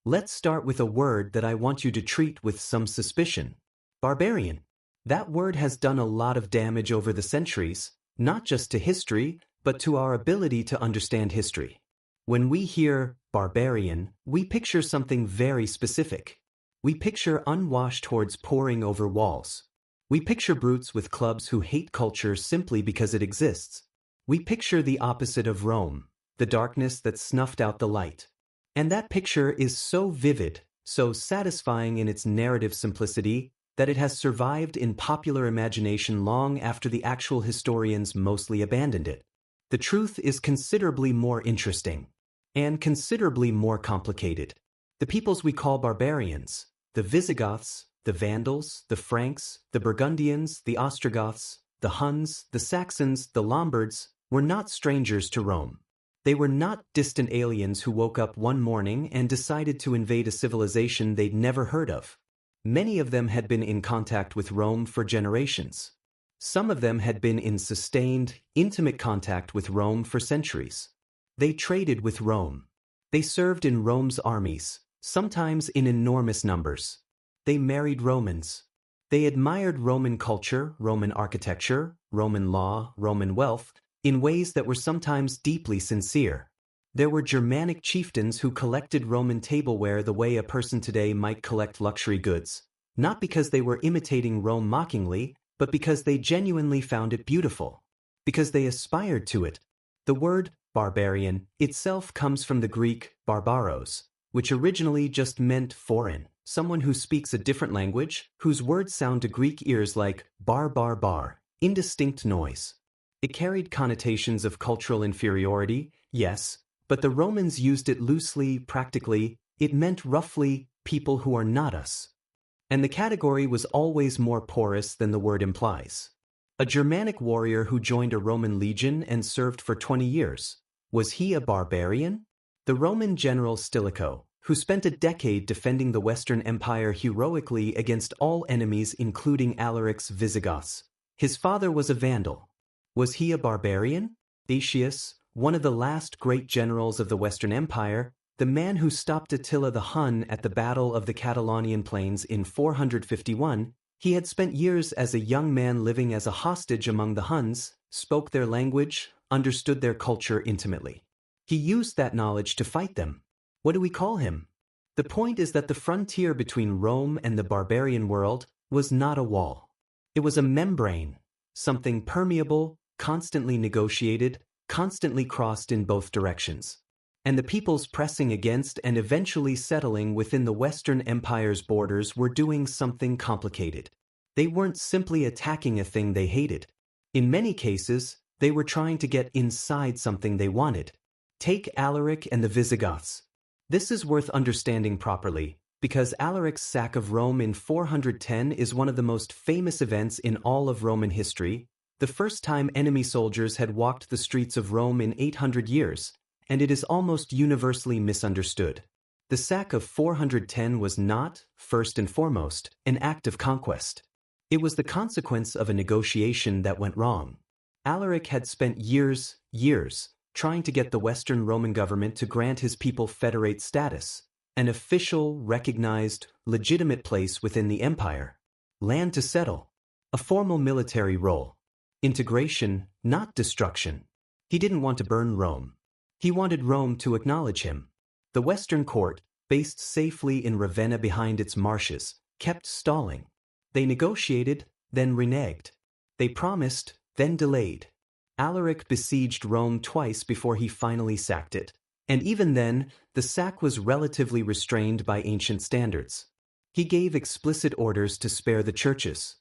Let's start with a word that I want you to treat with some suspicion. Barbarian. That word has done a lot of damage over the centuries, not just to history, but to our ability to understand history. When we hear barbarian, we picture something very specific. We picture unwashed hordes pouring over walls. We picture brutes with clubs who hate culture simply because it exists. We picture the opposite of Rome, the darkness that snuffed out the light. And that picture is so vivid, so satisfying in its narrative simplicity, that it has survived in popular imagination long after the actual historians mostly abandoned it. The truth is considerably more interesting, and considerably more complicated. The peoples we call barbarians, the Visigoths, the Vandals, the Franks, the Burgundians, the Ostrogoths, the Huns, the Saxons, the Lombards, were not strangers to Rome. They were not distant aliens who woke up one morning and decided to invade a civilization they'd never heard of. Many of them had been in contact with Rome for generations. Some of them had been in sustained, intimate contact with Rome for centuries. They traded with Rome. They served in Rome's armies, sometimes in enormous numbers. They married Romans. They admired Roman culture, Roman architecture, Roman law, Roman wealth, in ways that were sometimes deeply sincere. There were Germanic chieftains who collected Roman tableware the way a person today might collect luxury goods, not because they were imitating Rome mockingly, but because they genuinely found it beautiful, because they aspired to it. The word barbarian itself comes from the Greek barbaros, which originally just meant foreign, someone who speaks a different language, whose words sound to Greek ears like bar bar bar, indistinct noise. It carried connotations of cultural inferiority, yes, but the Romans used it loosely, practically. It meant roughly people who are not us. And the category was always more porous than the word implies. A Germanic warrior who joined a Roman legion and served for 20 years. Was he a barbarian? The Roman general Stilicho, who spent a decade defending the Western Empire heroically against all enemies including Alaric's Visigoths. His father was a Vandal. Was he a barbarian? Aetius, one of the last great generals of the Western Empire, the man who stopped Attila the Hun at the Battle of the Catalonian Plains in 451, he had spent years as a young man living as a hostage among the Huns, spoke their language, understood their culture intimately. He used that knowledge to fight them. What do we call him? The point is that the frontier between Rome and the barbarian world was not a wall. It was a membrane, something permeable, constantly negotiated, constantly crossed in both directions. And the peoples pressing against and eventually settling within the Western Empire's borders were doing something complicated. They weren't simply attacking a thing they hated. In many cases, they were trying to get inside something they wanted. Take Alaric and the Visigoths. This is worth understanding properly, because Alaric's sack of Rome in 410 is one of the most famous events in all of Roman history, the first time enemy soldiers had walked the streets of Rome in 800 years, and it is almost universally misunderstood. The sack of 410 was not, first and foremost, an act of conquest. It was the consequence of a negotiation that went wrong. Alaric had spent years, trying to get the Western Roman government to grant his people federate status, an official, recognized, legitimate place within the empire. Land to settle. A formal military role. Integration, not destruction. He didn't want to burn Rome. He wanted Rome to acknowledge him. The Western court, based safely in Ravenna behind its marshes, kept stalling. They negotiated, then reneged. They promised, then delayed. Alaric besieged Rome twice before he finally sacked it, and even then, the sack was relatively restrained by ancient standards. He gave explicit orders to spare the churches.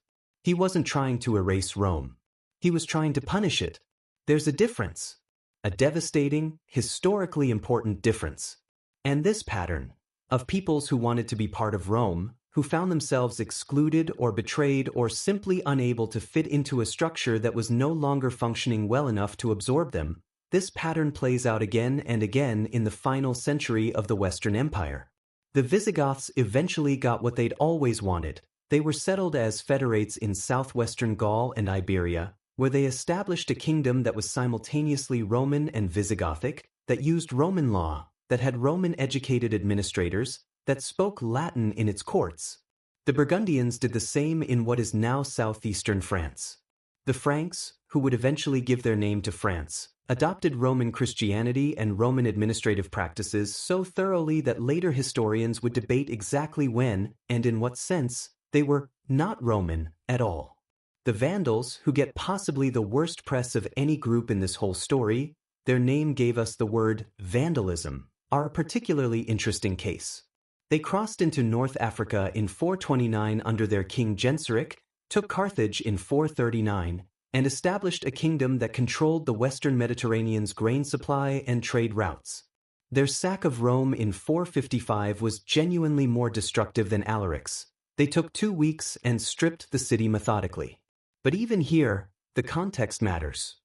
He wasn't trying to erase Rome. He was trying to punish it. There's a difference. A devastating, historically important difference. And this pattern, of peoples who wanted to be part of Rome, who found themselves excluded or betrayed or simply unable to fit into a structure that was no longer functioning well enough to absorb them, this pattern plays out again and again in the final century of the Western Empire. The Visigoths eventually got what they'd always wanted. They were settled as federates in southwestern Gaul and Iberia, where they established a kingdom that was simultaneously Roman and Visigothic, that used Roman law, that had Roman-educated administrators, that spoke Latin in its courts. The Burgundians did the same in what is now southeastern France. The Franks, who would eventually give their name to France, adopted Roman Christianity and Roman administrative practices so thoroughly that later historians would debate exactly when, and in what sense, they were not Roman at all. The Vandals, who get possibly the worst press of any group in this whole story, their name gave us the word vandalism, are a particularly interesting case. They crossed into North Africa in 429 under their king Genseric, took Carthage in 439, and established a kingdom that controlled the western Mediterranean's grain supply and trade routes. Their sack of Rome in 455 was genuinely more destructive than Alaric's. They took 2 weeks and stripped the city methodically. But even here, the context matters.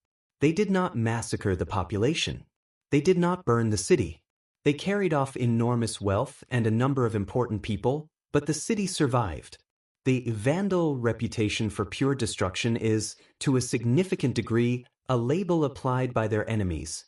They did not massacre the population. They did not burn the city. They carried off enormous wealth and a number of important people, but the city survived. The Vandal reputation for pure destruction is, to a significant degree, a label applied by their enemies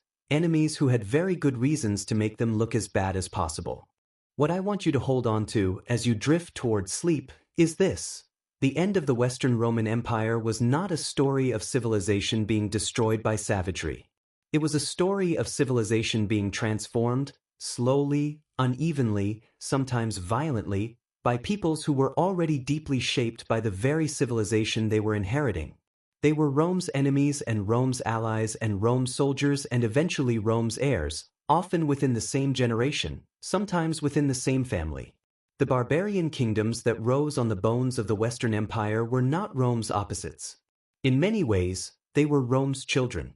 who had very good reasons to make them look as bad as possible. What I want you to hold on to as you drift toward sleep is this. The end of the Western Roman Empire was not a story of civilization being destroyed by savagery. It was a story of civilization being transformed, slowly, unevenly, sometimes violently, by peoples who were already deeply shaped by the very civilization they were inheriting. They were Rome's enemies and Rome's allies and Rome's soldiers and eventually Rome's heirs, often within the same generation, sometimes within the same family. The barbarian kingdoms that rose on the bones of the Western Empire were not Rome's opposites. In many ways, they were Rome's children.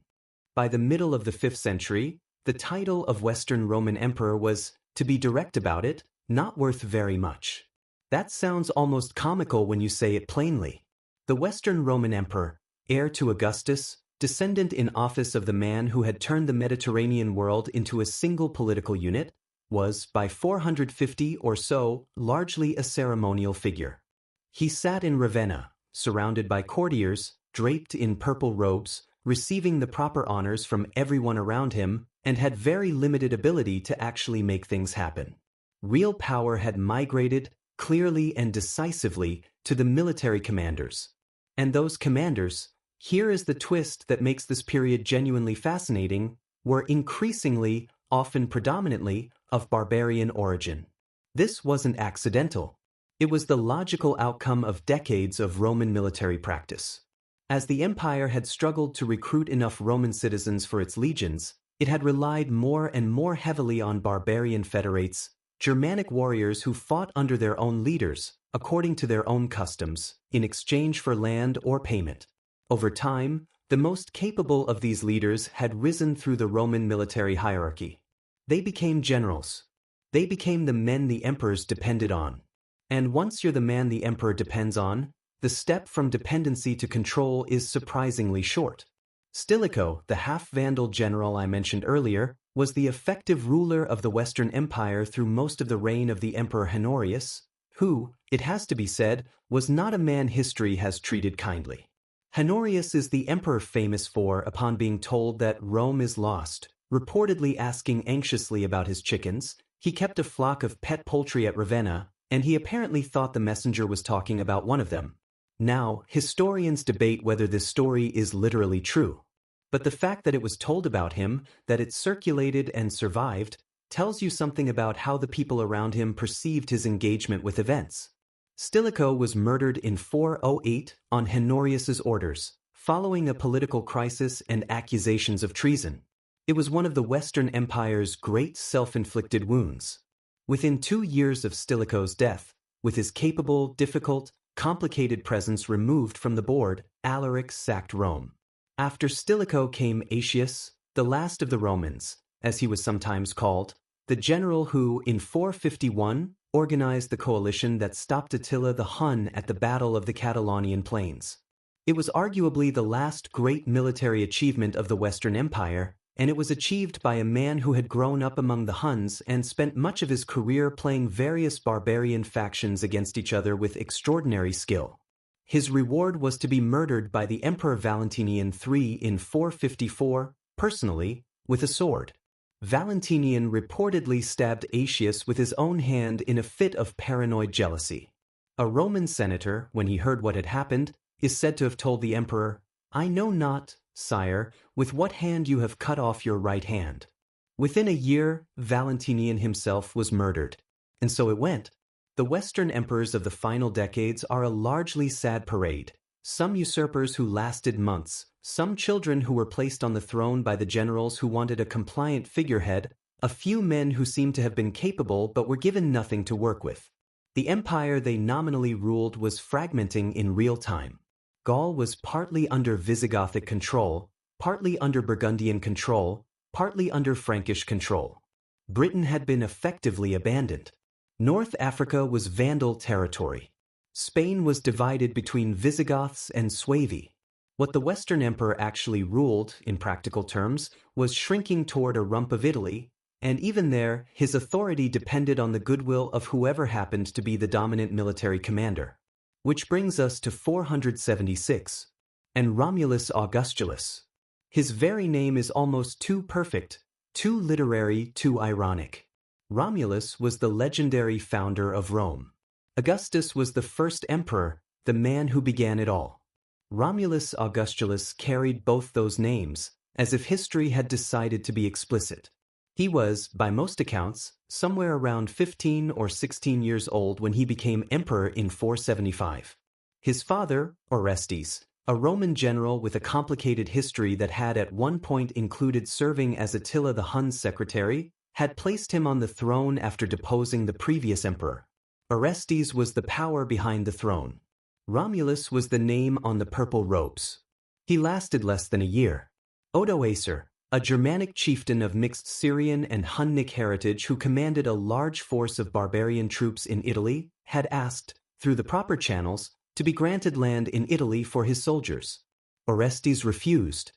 By the middle of the 5th century, the title of Western Roman Emperor was, to be direct about it, not worth very much. That sounds almost comical when you say it plainly. The Western Roman Emperor, heir to Augustus, descendant in office of the man who had turned the Mediterranean world into a single political unit, was, by 450 or so, largely a ceremonial figure. He sat in Ravenna, surrounded by courtiers, draped in purple robes, receiving the proper honors from everyone around him, and had very limited ability to actually make things happen. Real power had migrated, clearly and decisively, to the military commanders. And those commanders, here is the twist that makes this period genuinely fascinating, were increasingly, often predominantly, of barbarian origin. This wasn't accidental. It was the logical outcome of decades of Roman military practice. As the empire had struggled to recruit enough Roman citizens for its legions, it had relied more and more heavily on barbarian federates, Germanic warriors who fought under their own leaders, according to their own customs, in exchange for land or payment. Over time, the most capable of these leaders had risen through the Roman military hierarchy. They became generals. They became the men the emperors depended on. And once you're the man the emperor depends on, the step from dependency to control is surprisingly short. Stilicho, the half-Vandal general I mentioned earlier, was the effective ruler of the Western Empire through most of the reign of the Emperor Honorius, who, it has to be said, was not a man history has treated kindly. Honorius is the emperor famous for, upon being told that Rome is lost, reportedly asking anxiously about his chickens. He kept a flock of pet poultry at Ravenna, and he apparently thought the messenger was talking about one of them. Now, historians debate whether this story is literally true. But the fact that it was told about him, that it circulated and survived, tells you something about how the people around him perceived his engagement with events. Stilicho was murdered in 408 on Honorius's orders, following a political crisis and accusations of treason. It was one of the Western Empire's great self-inflicted wounds. Within 2 years of Stilicho's death, with his capable, difficult, complicated presence removed from the board, Alaric sacked Rome. After Stilicho came Aetius, the last of the Romans, as he was sometimes called, the general who, in 451, organized the coalition that stopped Attila the Hun at the Battle of the Catalonian Plains. It was arguably the last great military achievement of the Western Empire, and it was achieved by a man who had grown up among the Huns and spent much of his career playing various barbarian factions against each other with extraordinary skill. His reward was to be murdered by the Emperor Valentinian III in 454, personally, with a sword. Valentinian reportedly stabbed Aetius with his own hand in a fit of paranoid jealousy. A Roman senator, when he heard what had happened, is said to have told the emperor, "I know not, sire, with what hand you have cut off your right hand." Within a year, Valentinian himself was murdered. And so it went. The Western emperors of the final decades are a largely sad parade. Some usurpers who lasted months, some children who were placed on the throne by the generals who wanted a compliant figurehead, a few men who seemed to have been capable but were given nothing to work with. The empire they nominally ruled was fragmenting in real time. Gaul was partly under Visigothic control, partly under Burgundian control, partly under Frankish control. Britain had been effectively abandoned. North Africa was Vandal territory. Spain was divided between Visigoths and Suevi. What the Western Emperor actually ruled, in practical terms, was shrinking toward a rump of Italy, and even there, his authority depended on the goodwill of whoever happened to be the dominant military commander. Which brings us to 476, and Romulus Augustulus. His very name is almost too perfect, too literary, too ironic. Romulus was the legendary founder of Rome. Augustus was the first emperor, the man who began it all. Romulus Augustulus carried both those names, as if history had decided to be explicit. He was, by most accounts, somewhere around 15 or 16 years old when he became emperor in 475. His father, Orestes, a Roman general with a complicated history that had at one point included serving as Attila the Hun's secretary, had placed him on the throne after deposing the previous emperor. Orestes was the power behind the throne. Romulus was the name on the purple robes. He lasted less than a year. Odoacer, a Germanic chieftain of mixed Syrian and Hunnic heritage who commanded a large force of barbarian troops in Italy, had asked, through the proper channels, to be granted land in Italy for his soldiers. Orestes refused.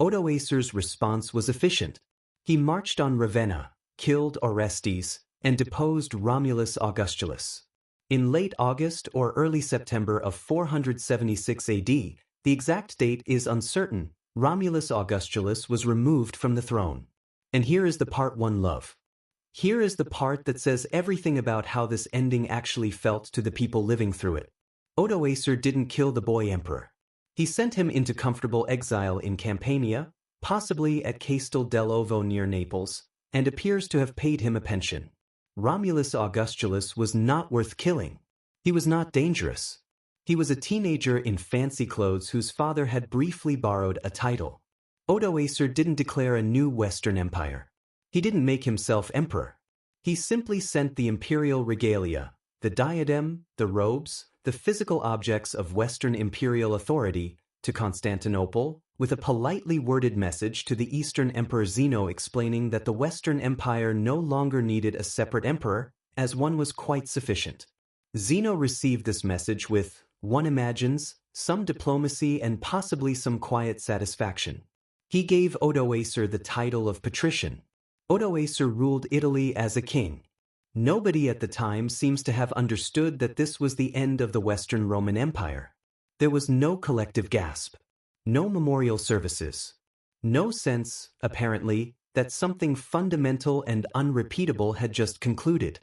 Odoacer's response was efficient. He marched on Ravenna, killed Orestes, and deposed Romulus Augustulus. In late August or early September of 476 AD, the exact date is uncertain, Romulus Augustulus was removed from the throne. And here is the part one love. Here is the part that says everything about how this ending actually felt to the people living through it. Odoacer didn't kill the boy emperor. He sent him into comfortable exile in Campania, possibly at Castel dell'Ovo near Naples, and appears to have paid him a pension. Romulus Augustulus was not worth killing. He was not dangerous. He was a teenager in fancy clothes whose father had briefly borrowed a title. Odoacer didn't declare a new Western Empire. He didn't make himself emperor. He simply sent the imperial regalia, the diadem, the robes, the physical objects of Western imperial authority, to Constantinople, with a politely worded message to the Eastern Emperor Zeno explaining that the Western Empire no longer needed a separate emperor, as one was quite sufficient. Zeno received this message with, one imagines, some diplomacy and possibly some quiet satisfaction. He gave Odoacer the title of patrician. Odoacer ruled Italy as a king. Nobody at the time seems to have understood that this was the end of the Western Roman Empire. There was no collective gasp, no memorial services, no sense, apparently, that something fundamental and unrepeatable had just concluded.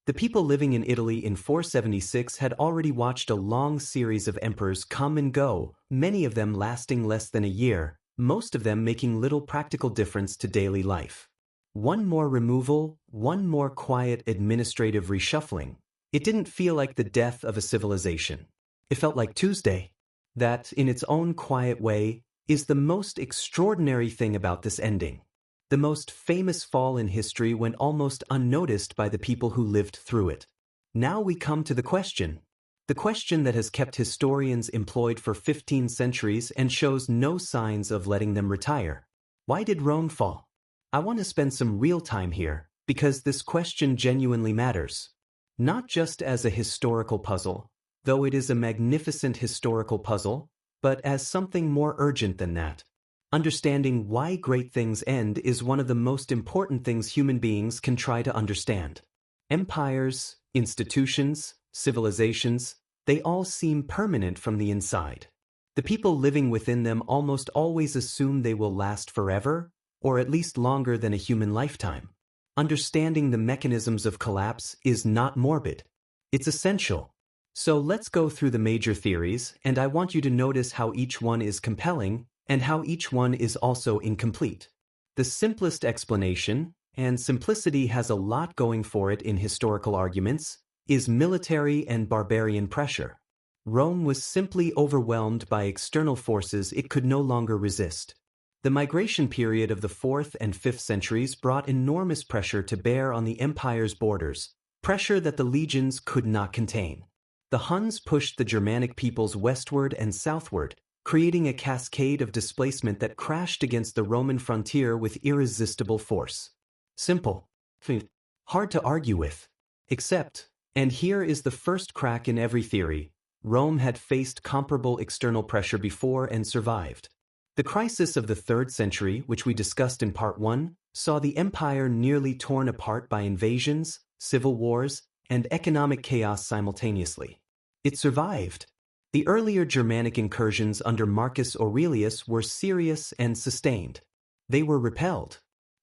The people living in Italy in 476 had already watched a long series of emperors come and go, many of them lasting less than a year, most of them making little practical difference to daily life. One more removal, one more quiet administrative reshuffling. It didn't feel like the death of a civilization. It felt like Tuesday. That, in its own quiet way, is the most extraordinary thing about this ending. The most famous fall in history went almost unnoticed by the people who lived through it. Now we come to the question that has kept historians employed for 15 centuries and shows no signs of letting them retire. Why did Rome fall? I want to spend some real time here, because this question genuinely matters. Not just as a historical puzzle, though it is a magnificent historical puzzle, but as something more urgent than that. Understanding why great things end is one of the most important things human beings can try to understand. Empires, institutions, civilizations, they all seem permanent from the inside. The people living within them almost always assume they will last forever, or at least longer than a human lifetime. Understanding the mechanisms of collapse is not morbid. It's essential. So let's go through the major theories, and I want you to notice how each one is compelling and how each one is also incomplete. The simplest explanation, and simplicity has a lot going for it in historical arguments, is military and barbarian pressure. Rome was simply overwhelmed by external forces it could no longer resist. The migration period of the 4th and 5th centuries brought enormous pressure to bear on the empire's borders, pressure that the legions could not contain. The Huns pushed the Germanic peoples westward and southward, creating a cascade of displacement that crashed against the Roman frontier with irresistible force. Simple. Hard to argue with. Except, and here is the first crack in every theory, Rome had faced comparable external pressure before and survived. The crisis of the 3rd century, which we discussed in Part 1, saw the empire nearly torn apart by invasions, civil wars, and economic chaos simultaneously. It survived. The earlier Germanic incursions under Marcus Aurelius were serious and sustained. They were repelled.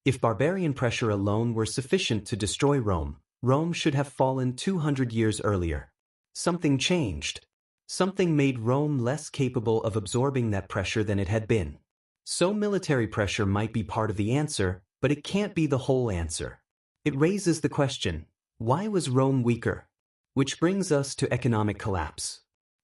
If barbarian pressure alone were sufficient to destroy Rome, Rome should have fallen 200 years earlier. Something changed. Something made Rome less capable of absorbing that pressure than it had been. So military pressure might be part of the answer, but it can't be the whole answer. It raises the question, why was Rome weaker? Which brings us to economic collapse.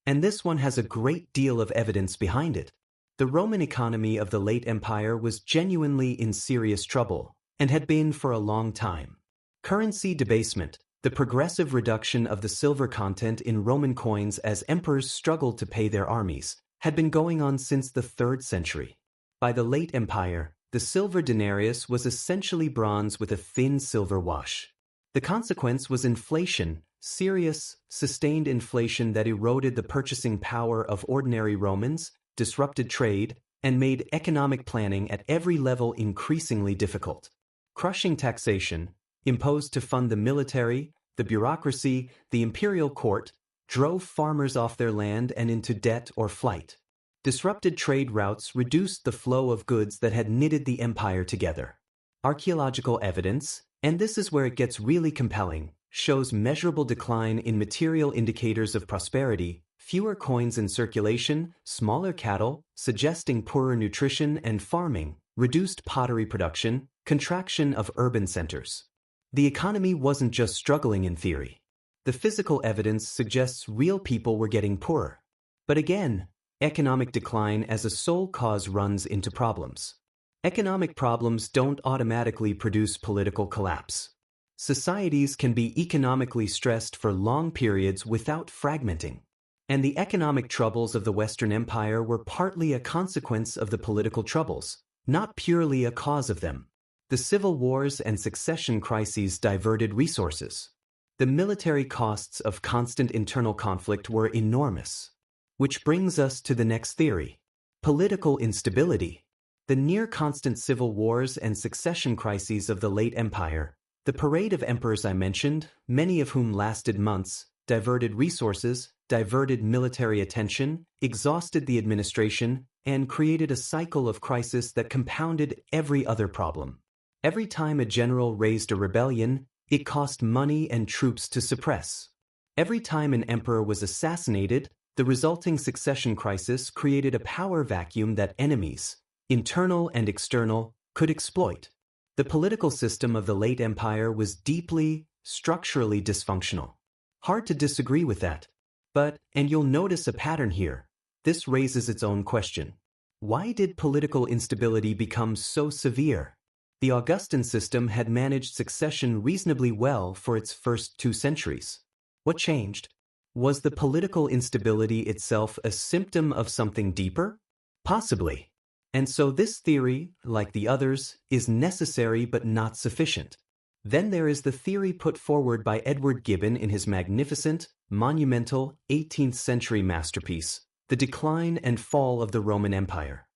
And this one has a great deal of evidence behind it. The Roman economy of the late Empire was genuinely in serious trouble, and had been for a long time. Currency debasement, the progressive reduction of the silver content in Roman coins as emperors struggled to pay their armies, had been going on since the 3rd century. By the late Empire, the silver denarius was essentially bronze with a thin silver wash. The consequence was inflation, serious, sustained inflation that eroded the purchasing power of ordinary Romans, disrupted trade, and made economic planning at every level increasingly difficult. Crushing taxation, imposed to fund the military, the bureaucracy, the imperial court, drove farmers off their land and into debt or flight. Disrupted trade routes reduced the flow of goods that had knitted the empire together. Archaeological evidence, and this is where it gets really compelling, shows measurable decline in material indicators of prosperity, fewer coins in circulation, smaller cattle, suggesting poorer nutrition and farming, reduced pottery production, contraction of urban centers. The economy wasn't just struggling in theory. The physical evidence suggests real people were getting poorer. But again, economic decline as a sole cause runs into problems. Economic problems don't automatically produce political collapse. Societies can be economically stressed for long periods without fragmenting. And the economic troubles of the Western Empire were partly a consequence of the political troubles, not purely a cause of them. The civil wars and succession crises diverted resources. The military costs of constant internal conflict were enormous. Which brings us to the next theory: political instability. The near-constant civil wars and succession crises of the late Empire, the parade of emperors I mentioned, many of whom lasted months, diverted resources, diverted military attention, exhausted the administration, and created a cycle of crisis that compounded every other problem. Every time a general raised a rebellion, it cost money and troops to suppress. Every time an emperor was assassinated, the resulting succession crisis created a power vacuum that enemies, internal and external, could exploit. The political system of the late Empire was deeply, structurally dysfunctional. Hard to disagree with that. But, and you'll notice a pattern here, this raises its own question. Why did political instability become so severe? The Augustan system had managed succession reasonably well for its first 2 centuries. What changed? Was the political instability itself a symptom of something deeper? Possibly. And so this theory, like the others, is necessary but not sufficient. Then there is the theory put forward by Edward Gibbon in his magnificent, monumental 18th century masterpiece, The Decline and Fall of the Roman Empire.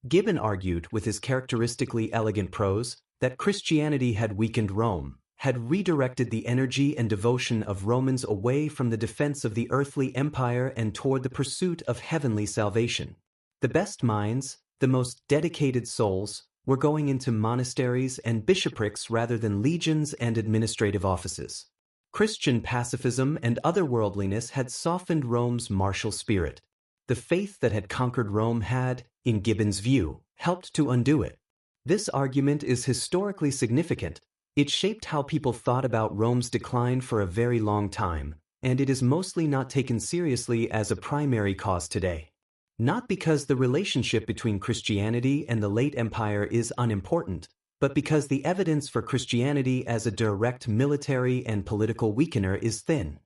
Gibbon argued, with his characteristically elegant prose, that Christianity had weakened Rome, had redirected the energy and devotion of Romans away from the defense of the earthly empire and toward the pursuit of heavenly salvation. The best minds, the most dedicated souls, were going into monasteries and bishoprics rather than legions and administrative offices. Christian pacifism and otherworldliness had softened Rome's martial spirit. The faith that had conquered Rome had, in Gibbon's view, helped to undo it. This argument is historically significant. It shaped how people thought about Rome's decline for a very long time, and it is mostly not taken seriously as a primary cause today. Not because the relationship between Christianity and the late Empire is unimportant, but because the evidence for Christianity as a direct military and political weakener is thin.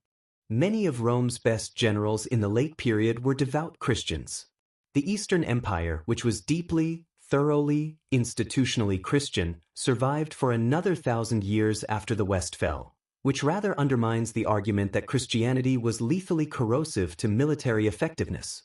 Many of Rome's best generals in the late period were devout Christians. The Eastern Empire, which was deeply, thoroughly, institutionally Christian, survived for another 1,000 years after the West fell, which rather undermines the argument that Christianity was lethally corrosive to military effectiveness.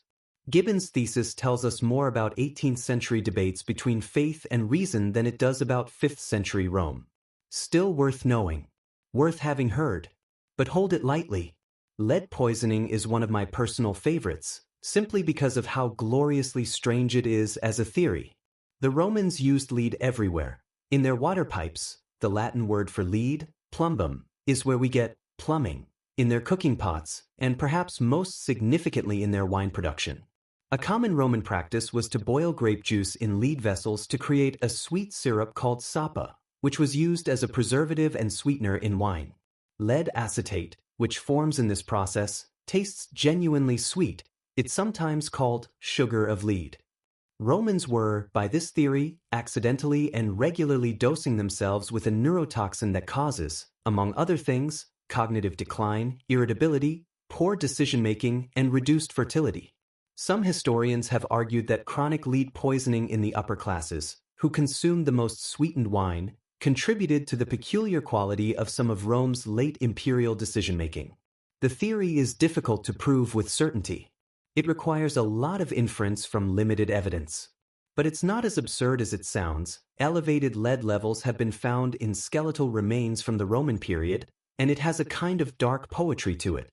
Gibbon's thesis tells us more about 18th century debates between faith and reason than it does about 5th century Rome. Still worth knowing. Worth having heard. But hold it lightly. Lead poisoning is one of my personal favorites, simply because of how gloriously strange it is as a theory. The Romans used lead everywhere. In their water pipes, the Latin word for lead, plumbum, is where we get plumbing. In their cooking pots, and perhaps most significantly in their wine production. A common Roman practice was to boil grape juice in lead vessels to create a sweet syrup called sapa, which was used as a preservative and sweetener in wine. Lead acetate, which forms in this process, tastes genuinely sweet. It's sometimes called sugar of lead. Romans were, by this theory, accidentally and regularly dosing themselves with a neurotoxin that causes, among other things, cognitive decline, irritability, poor decision-making, and reduced fertility. Some historians have argued that chronic lead poisoning in the upper classes, who consumed the most sweetened wine, contributed to the peculiar quality of some of Rome's late imperial decision-making. The theory is difficult to prove with certainty. It requires a lot of inference from limited evidence. But it's not as absurd as it sounds. Elevated lead levels have been found in skeletal remains from the Roman period, and it has a kind of dark poetry to it.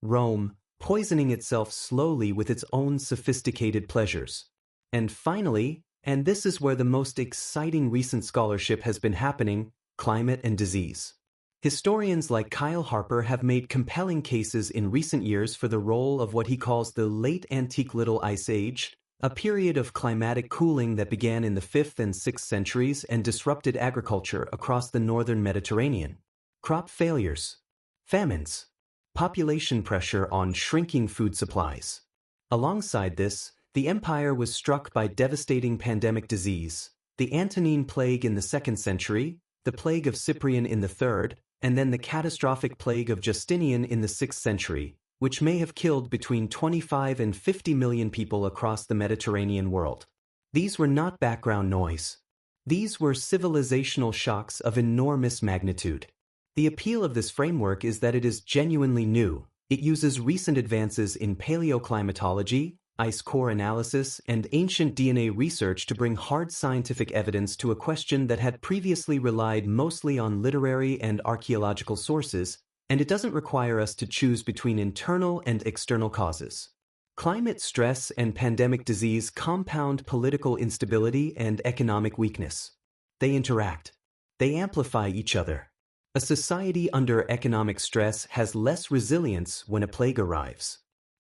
Rome, poisoning itself slowly with its own sophisticated pleasures. And finally, and this is where the most exciting recent scholarship has been happening, climate and disease. Historians like Kyle Harper have made compelling cases in recent years for the role of what he calls the Late Antique Little Ice Age, a period of climatic cooling that began in the 5th and 6th centuries and disrupted agriculture across the northern Mediterranean. Crop failures, famines, population pressure on shrinking food supplies. Alongside this, the empire was struck by devastating pandemic disease, the Antonine Plague in the 2nd century, the Plague of Cyprian in the 3rd, and then the catastrophic Plague of Justinian in the 6th century, which may have killed between 25 and 50 million people across the Mediterranean world. These were not background noise. These were civilizational shocks of enormous magnitude. The appeal of this framework is that it is genuinely new. It uses recent advances in paleoclimatology, ice core analysis, and ancient DNA research to bring hard scientific evidence to a question that had previously relied mostly on literary and archaeological sources, and it doesn't require us to choose between internal and external causes. Climate stress and pandemic disease compound political instability and economic weakness. They interact. They amplify each other. A society under economic stress has less resilience when a plague arrives.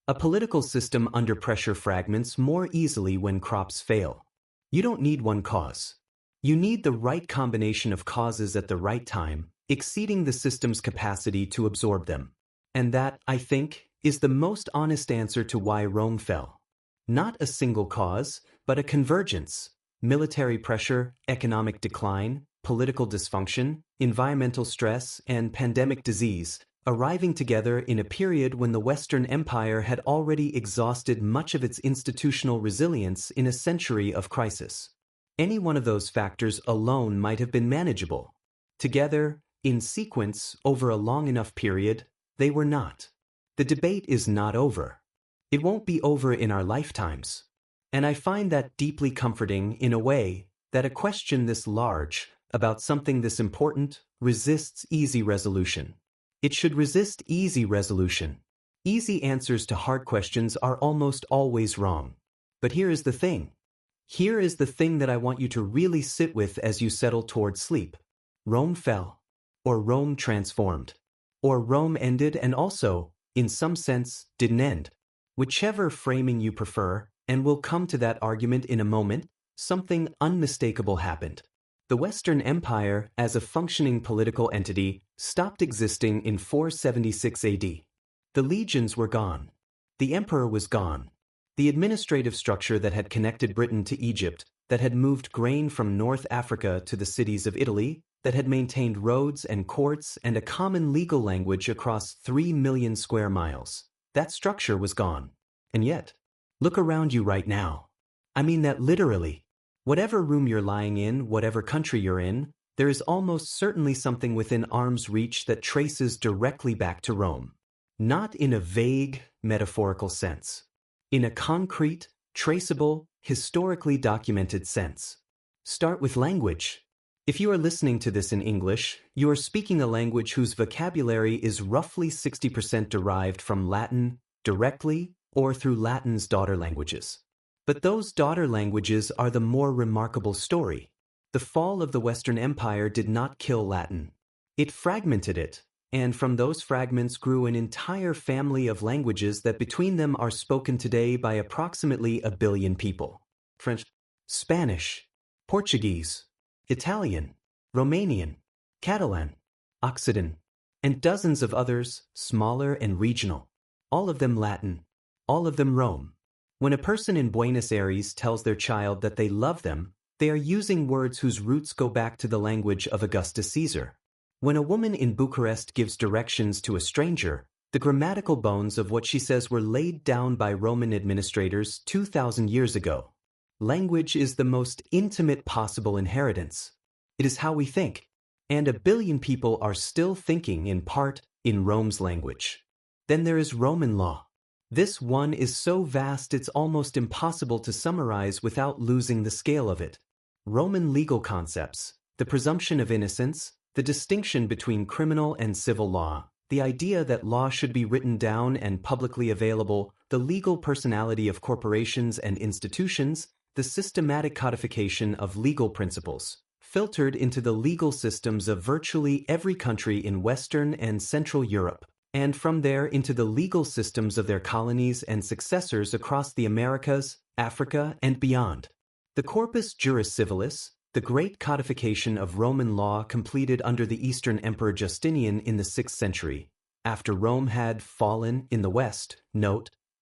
A political system under pressure fragments more easily when crops fail. You don't need one cause. You need the right combination of causes at the right time, exceeding the system's capacity to absorb them. And that, I think, is the most honest answer to why Rome fell. Not a single cause, but a convergence. Military pressure, economic decline, political dysfunction, environmental stress, and pandemic disease, arriving together in a period when the Western Empire had already exhausted much of its institutional resilience in a century of crisis. Any one of those factors alone might have been manageable. Together, in sequence, over a long enough period, they were not. The debate is not over. It won't be over in our lifetimes. And I find that deeply comforting in a way that a question this large, about something this important, resists easy resolution. It should resist easy resolution. Easy answers to hard questions are almost always wrong. But here is the thing. Here is the thing that I want you to really sit with as you settle toward sleep. Rome fell. Or Rome transformed. Or Rome ended and also, in some sense, didn't end. Whichever framing you prefer, and we'll come to that argument in a moment, something unmistakable happened. The Western Empire, as a functioning political entity, stopped existing in 476 AD. The legions were gone. The emperor was gone. The administrative structure that had connected Britain to Egypt, that had moved grain from North Africa to the cities of Italy, that had maintained roads and courts and a common legal language across 3 million square miles. That structure was gone. And yet, look around you right now. I mean that literally. Whatever room you're lying in, whatever country you're in, there is almost certainly something within arm's reach that traces directly back to Rome. Not in a vague, metaphorical sense. In a concrete, traceable, historically documented sense. Start with language. If you are listening to this in English, you are speaking a language whose vocabulary is roughly 60% derived from Latin, directly, or through Latin's daughter languages. But those daughter languages are the more remarkable story. The fall of the Western Empire did not kill Latin. It fragmented it, and from those fragments grew an entire family of languages that between them are spoken today by approximately 1 billion people. French, Spanish, Portuguese, Italian, Romanian, Catalan, Occitan, and dozens of others, smaller and regional. All of them Latin, all of them Rome. When a person in Buenos Aires tells their child that they love them, they are using words whose roots go back to the language of Augustus Caesar. When a woman in Bucharest gives directions to a stranger, the grammatical bones of what she says were laid down by Roman administrators 2,000 years ago. Language is the most intimate possible inheritance. It is how we think. And 1 billion people are still thinking in part in Rome's language. Then there is Roman law. This one is so vast it's almost impossible to summarize without losing the scale of it. Roman legal concepts, the presumption of innocence, the distinction between criminal and civil law, the idea that law should be written down and publicly available, the legal personality of corporations and institutions, the systematic codification of legal principles, filtered into the legal systems of virtually every country in Western and Central Europe, and from there into the legal systems of their colonies and successors across the Americas, Africa, and beyond. The Corpus Juris Civilis, the great codification of Roman law completed under the Eastern Emperor Justinian in the 6th century, after Rome had fallen in the West,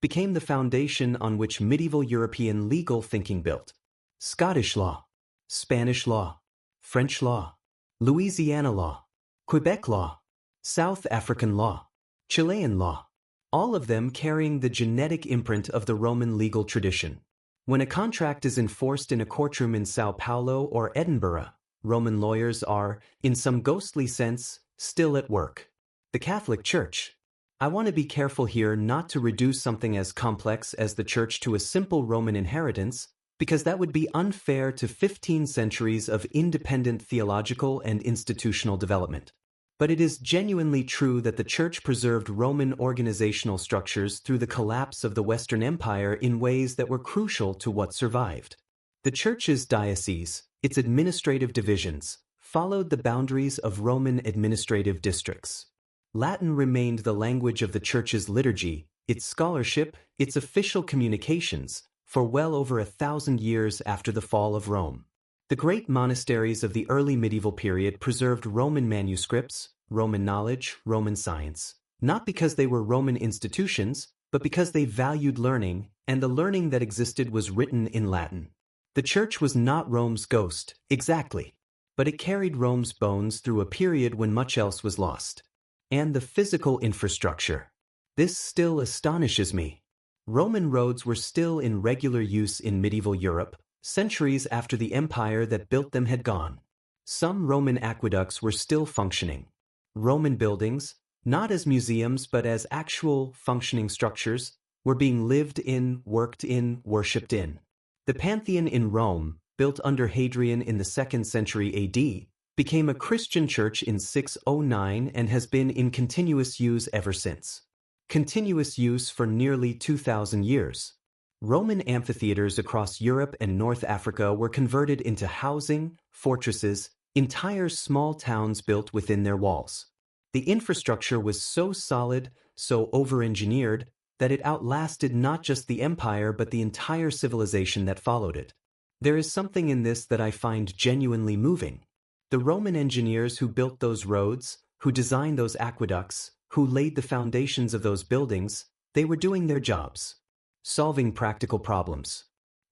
became the foundation on which medieval European legal thinking built. Scottish law, Spanish law, French law, Louisiana law, Quebec law, South African law, Chilean law, all of them carrying the genetic imprint of the Roman legal tradition. When a contract is enforced in a courtroom in Sao Paulo or Edinburgh, Roman lawyers are, in some ghostly sense, still at work. The Catholic Church. I want to be careful here not to reduce something as complex as the Church to a simple Roman inheritance, because that would be unfair to 15 centuries of independent theological and institutional development. But it is genuinely true that the Church preserved Roman organizational structures through the collapse of the Western Empire in ways that were crucial to what survived. The Church's dioceses, its administrative divisions, followed the boundaries of Roman administrative districts. Latin remained the language of the Church's liturgy, its scholarship, its official communications, for well over 1,000 years after the fall of Rome. The great monasteries of the early medieval period preserved Roman manuscripts, Roman knowledge, Roman science, not because they were Roman institutions, but because they valued learning, and the learning that existed was written in Latin. The Church was not Rome's ghost, exactly, but it carried Rome's bones through a period when much else was lost. And the physical infrastructure. This still astonishes me. Roman roads were still in regular use in medieval Europe, centuries after the empire that built them had gone. Some Roman aqueducts were still functioning. Roman buildings, not as museums but as actual functioning structures, were being lived in, worked in, worshipped in. The Pantheon in Rome, built under Hadrian in the 2nd century AD, became a Christian church in 609 and has been in continuous use ever since. Continuous use for nearly 2,000 years. Roman amphitheaters across Europe and North Africa were converted into housing, fortresses, entire small towns built within their walls. The infrastructure was so solid, so over-engineered, that it outlasted not just the empire but the entire civilization that followed it. There is something in this that I find genuinely moving. The Roman engineers who built those roads, who designed those aqueducts, who laid the foundations of those buildings, they were doing their jobs. Solving practical problems.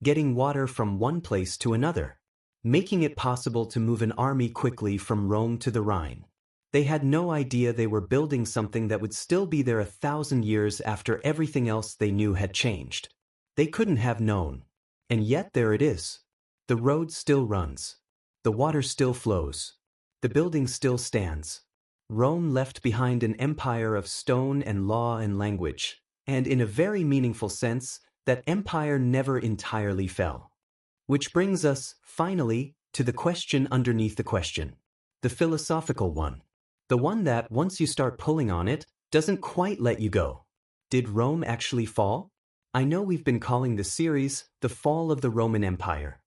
Getting water from one place to another. Making it possible to move an army quickly from Rome to the Rhine. They had no idea they were building something that would still be there 1,000 years after everything else they knew had changed. They couldn't have known. And yet there it is. The road still runs. The water still flows. The building still stands. Rome left behind an empire of stone and law and language. And in a very meaningful sense, that empire never entirely fell. Which brings us, finally, to the question underneath the question. The philosophical one. The one that, once you start pulling on it, doesn't quite let you go. Did Rome actually fall? I know we've been calling this series The Fall of the Roman Empire.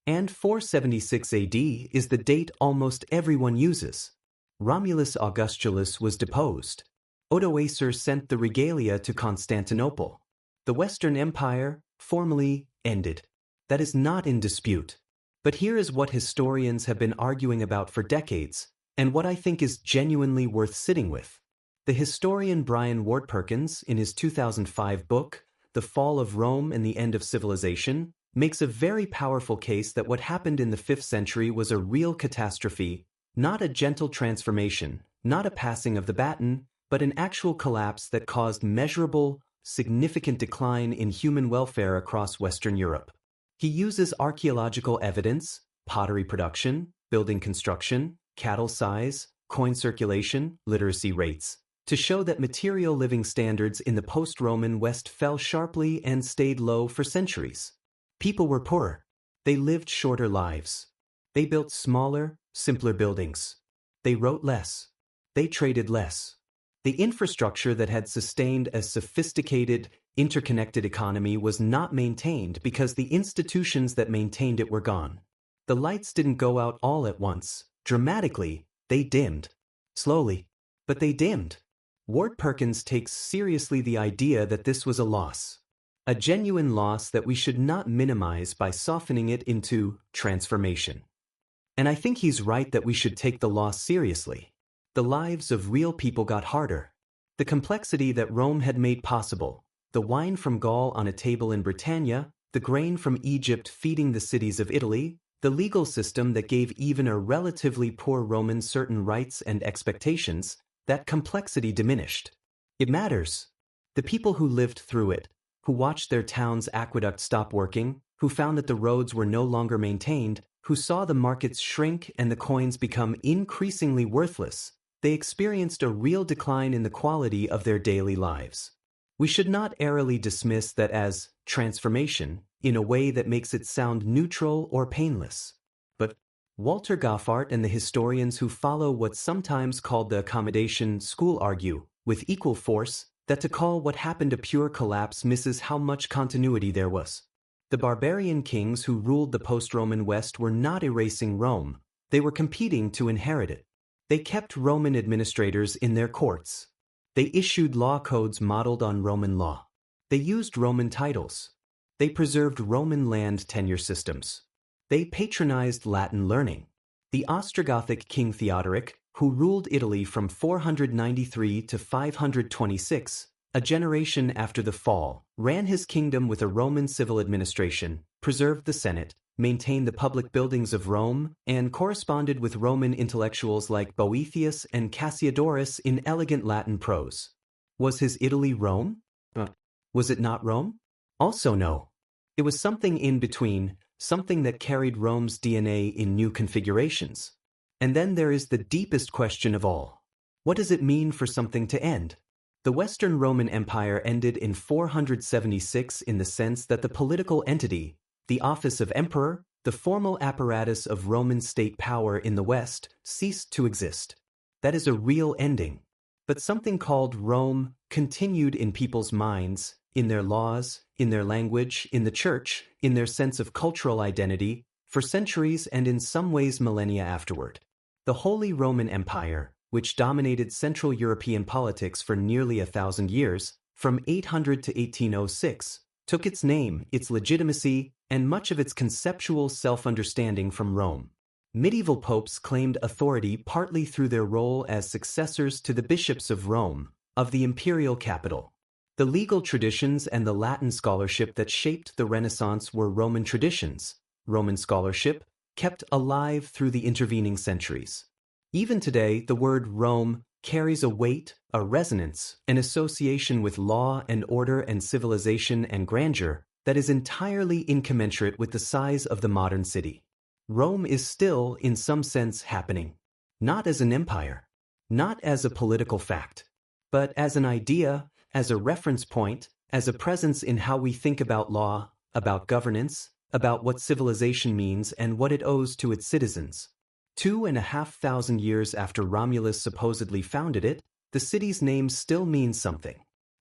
And 476 AD is the date almost everyone uses. Romulus Augustulus was deposed. Odoacer sent the regalia to Constantinople. The Western Empire, formally, ended. That is not in dispute. But here is what historians have been arguing about for decades, and what I think is genuinely worth sitting with. The historian Brian Ward-Perkins, in his 2005 book, The Fall of Rome and the End of Civilization, makes a very powerful case that what happened in the 5th century was a real catastrophe, not a gentle transformation, not a passing of the baton, but an actual collapse that caused measurable, significant decline in human welfare across Western Europe. He uses archaeological evidence, pottery production, building construction, cattle size, coin circulation, literacy rates, to show that material living standards in the post-Roman West fell sharply and stayed low for centuries. People were poorer. They lived shorter lives. They built smaller, simpler buildings. They wrote less. They traded less. The infrastructure that had sustained a sophisticated, interconnected economy was not maintained because the institutions that maintained it were gone. The lights didn't go out all at once. Dramatically, they dimmed. Slowly, but they dimmed. Ward-Perkins takes seriously the idea that this was a loss. A genuine loss that we should not minimize by softening it into transformation. And I think he's right that we should take the loss seriously. The lives of real people got harder. The complexity that Rome had made possible, the wine from Gaul on a table in Britannia, the grain from Egypt feeding the cities of Italy, the legal system that gave even a relatively poor Roman certain rights and expectations, that complexity diminished. It matters. The people who lived through it, who watched their town's aqueduct stop working, who found that the roads were no longer maintained, who saw the markets shrink and the coins become increasingly worthless, they experienced a real decline in the quality of their daily lives. We should not airily dismiss that as transformation in a way that makes it sound neutral or painless. But Walter Goffart and the historians who follow what's sometimes called the accommodation school argue, with equal force, that to call what happened a pure collapse misses how much continuity there was. The barbarian kings who ruled the post-Roman West were not erasing Rome, they were competing to inherit it. They kept Roman administrators in their courts. They issued law codes modeled on Roman law. They used Roman titles. They preserved Roman land tenure systems. They patronized Latin learning. The Ostrogothic king Theodoric, who ruled Italy from 493 to 526, a generation after the fall, ran his kingdom with a Roman civil administration, preserved the Senate, maintained the public buildings of Rome, and corresponded with Roman intellectuals like Boethius and Cassiodorus in elegant Latin prose. Was his Italy Rome? Was it not Rome? Also no. It was something in between, something that carried Rome's DNA in new configurations. And then there is the deepest question of all. What does it mean for something to end? The Western Roman Empire ended in 476 in the sense that the political entity, the office of emperor, the formal apparatus of Roman state power in the West, ceased to exist. That is a real ending. But something called Rome continued in people's minds, in their laws, in their language, in the church, in their sense of cultural identity, for centuries and in some ways millennia afterward. The Holy Roman Empire, which dominated Central European politics for nearly 1,000 years, from 800 to 1806, took its name, its legitimacy, and much of its conceptual self-understanding from Rome. Medieval popes claimed authority partly through their role as successors to the bishops of Rome, of the imperial capital. The legal traditions and the Latin scholarship that shaped the Renaissance were Roman traditions. Roman scholarship, kept alive through the intervening centuries. Even today, the word Rome carries a weight, a resonance, an association with law and order and civilization and grandeur that is entirely incommensurate with the size of the modern city. Rome is still, in some sense, happening. Not as an empire, not as a political fact, but as an idea, as a reference point, as a presence in how we think about law, about governance, about what civilization means and what it owes to its citizens. 2,500 years after Romulus supposedly founded it, the city's name still means something.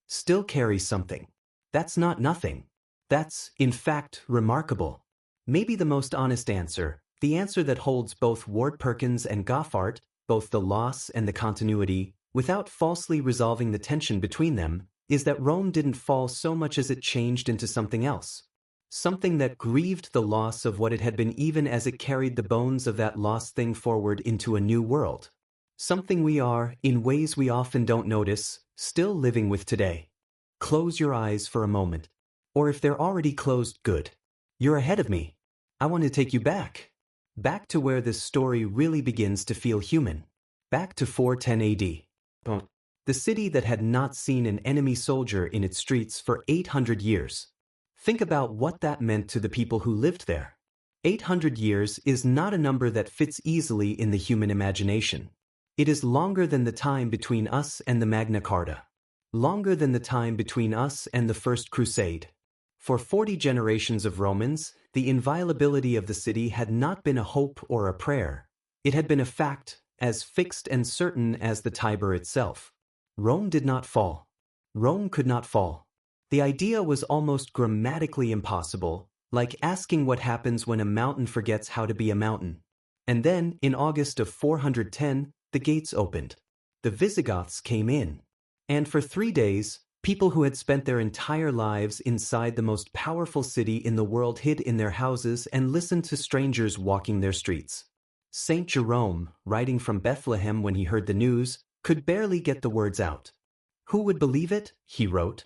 Still carries something. That's not nothing. That's, in fact, remarkable. Maybe the most honest answer, the answer that holds both Ward-Perkins and Goffart, both the loss and the continuity, without falsely resolving the tension between them, is that Rome didn't fall so much as it changed into something else. Something that grieved the loss of what it had been even as it carried the bones of that lost thing forward into a new world. Something we are, in ways we often don't notice, still living with today. Close your eyes for a moment. Or if they're already closed, good. You're ahead of me. I want to take you back. Back to where this story really begins to feel human. Back to 410 AD. The city that had not seen an enemy soldier in its streets for 800 years. Think about what that meant to the people who lived there. 800 years is not a number that fits easily in the human imagination. It is longer than the time between us and the Magna Carta. Longer than the time between us and the First Crusade. For 40 generations of Romans, the inviolability of the city had not been a hope or a prayer. It had been a fact, as fixed and certain as the Tiber itself. Rome did not fall. Rome could not fall. The idea was almost grammatically impossible, like asking what happens when a mountain forgets how to be a mountain. And then, in August of 410, the gates opened. The Visigoths came in. And for 3 days, people who had spent their entire lives inside the most powerful city in the world hid in their houses and listened to strangers walking their streets. Saint Jerome, writing from Bethlehem when he heard the news, could barely get the words out. Who would believe it? He wrote.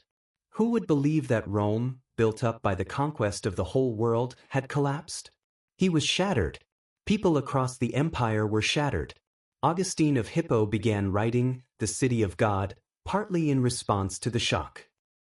Who would believe that Rome, built up by the conquest of the whole world, had collapsed? He was shattered. People across the empire were shattered. Augustine of Hippo began writing The City of God, partly in response to the shock.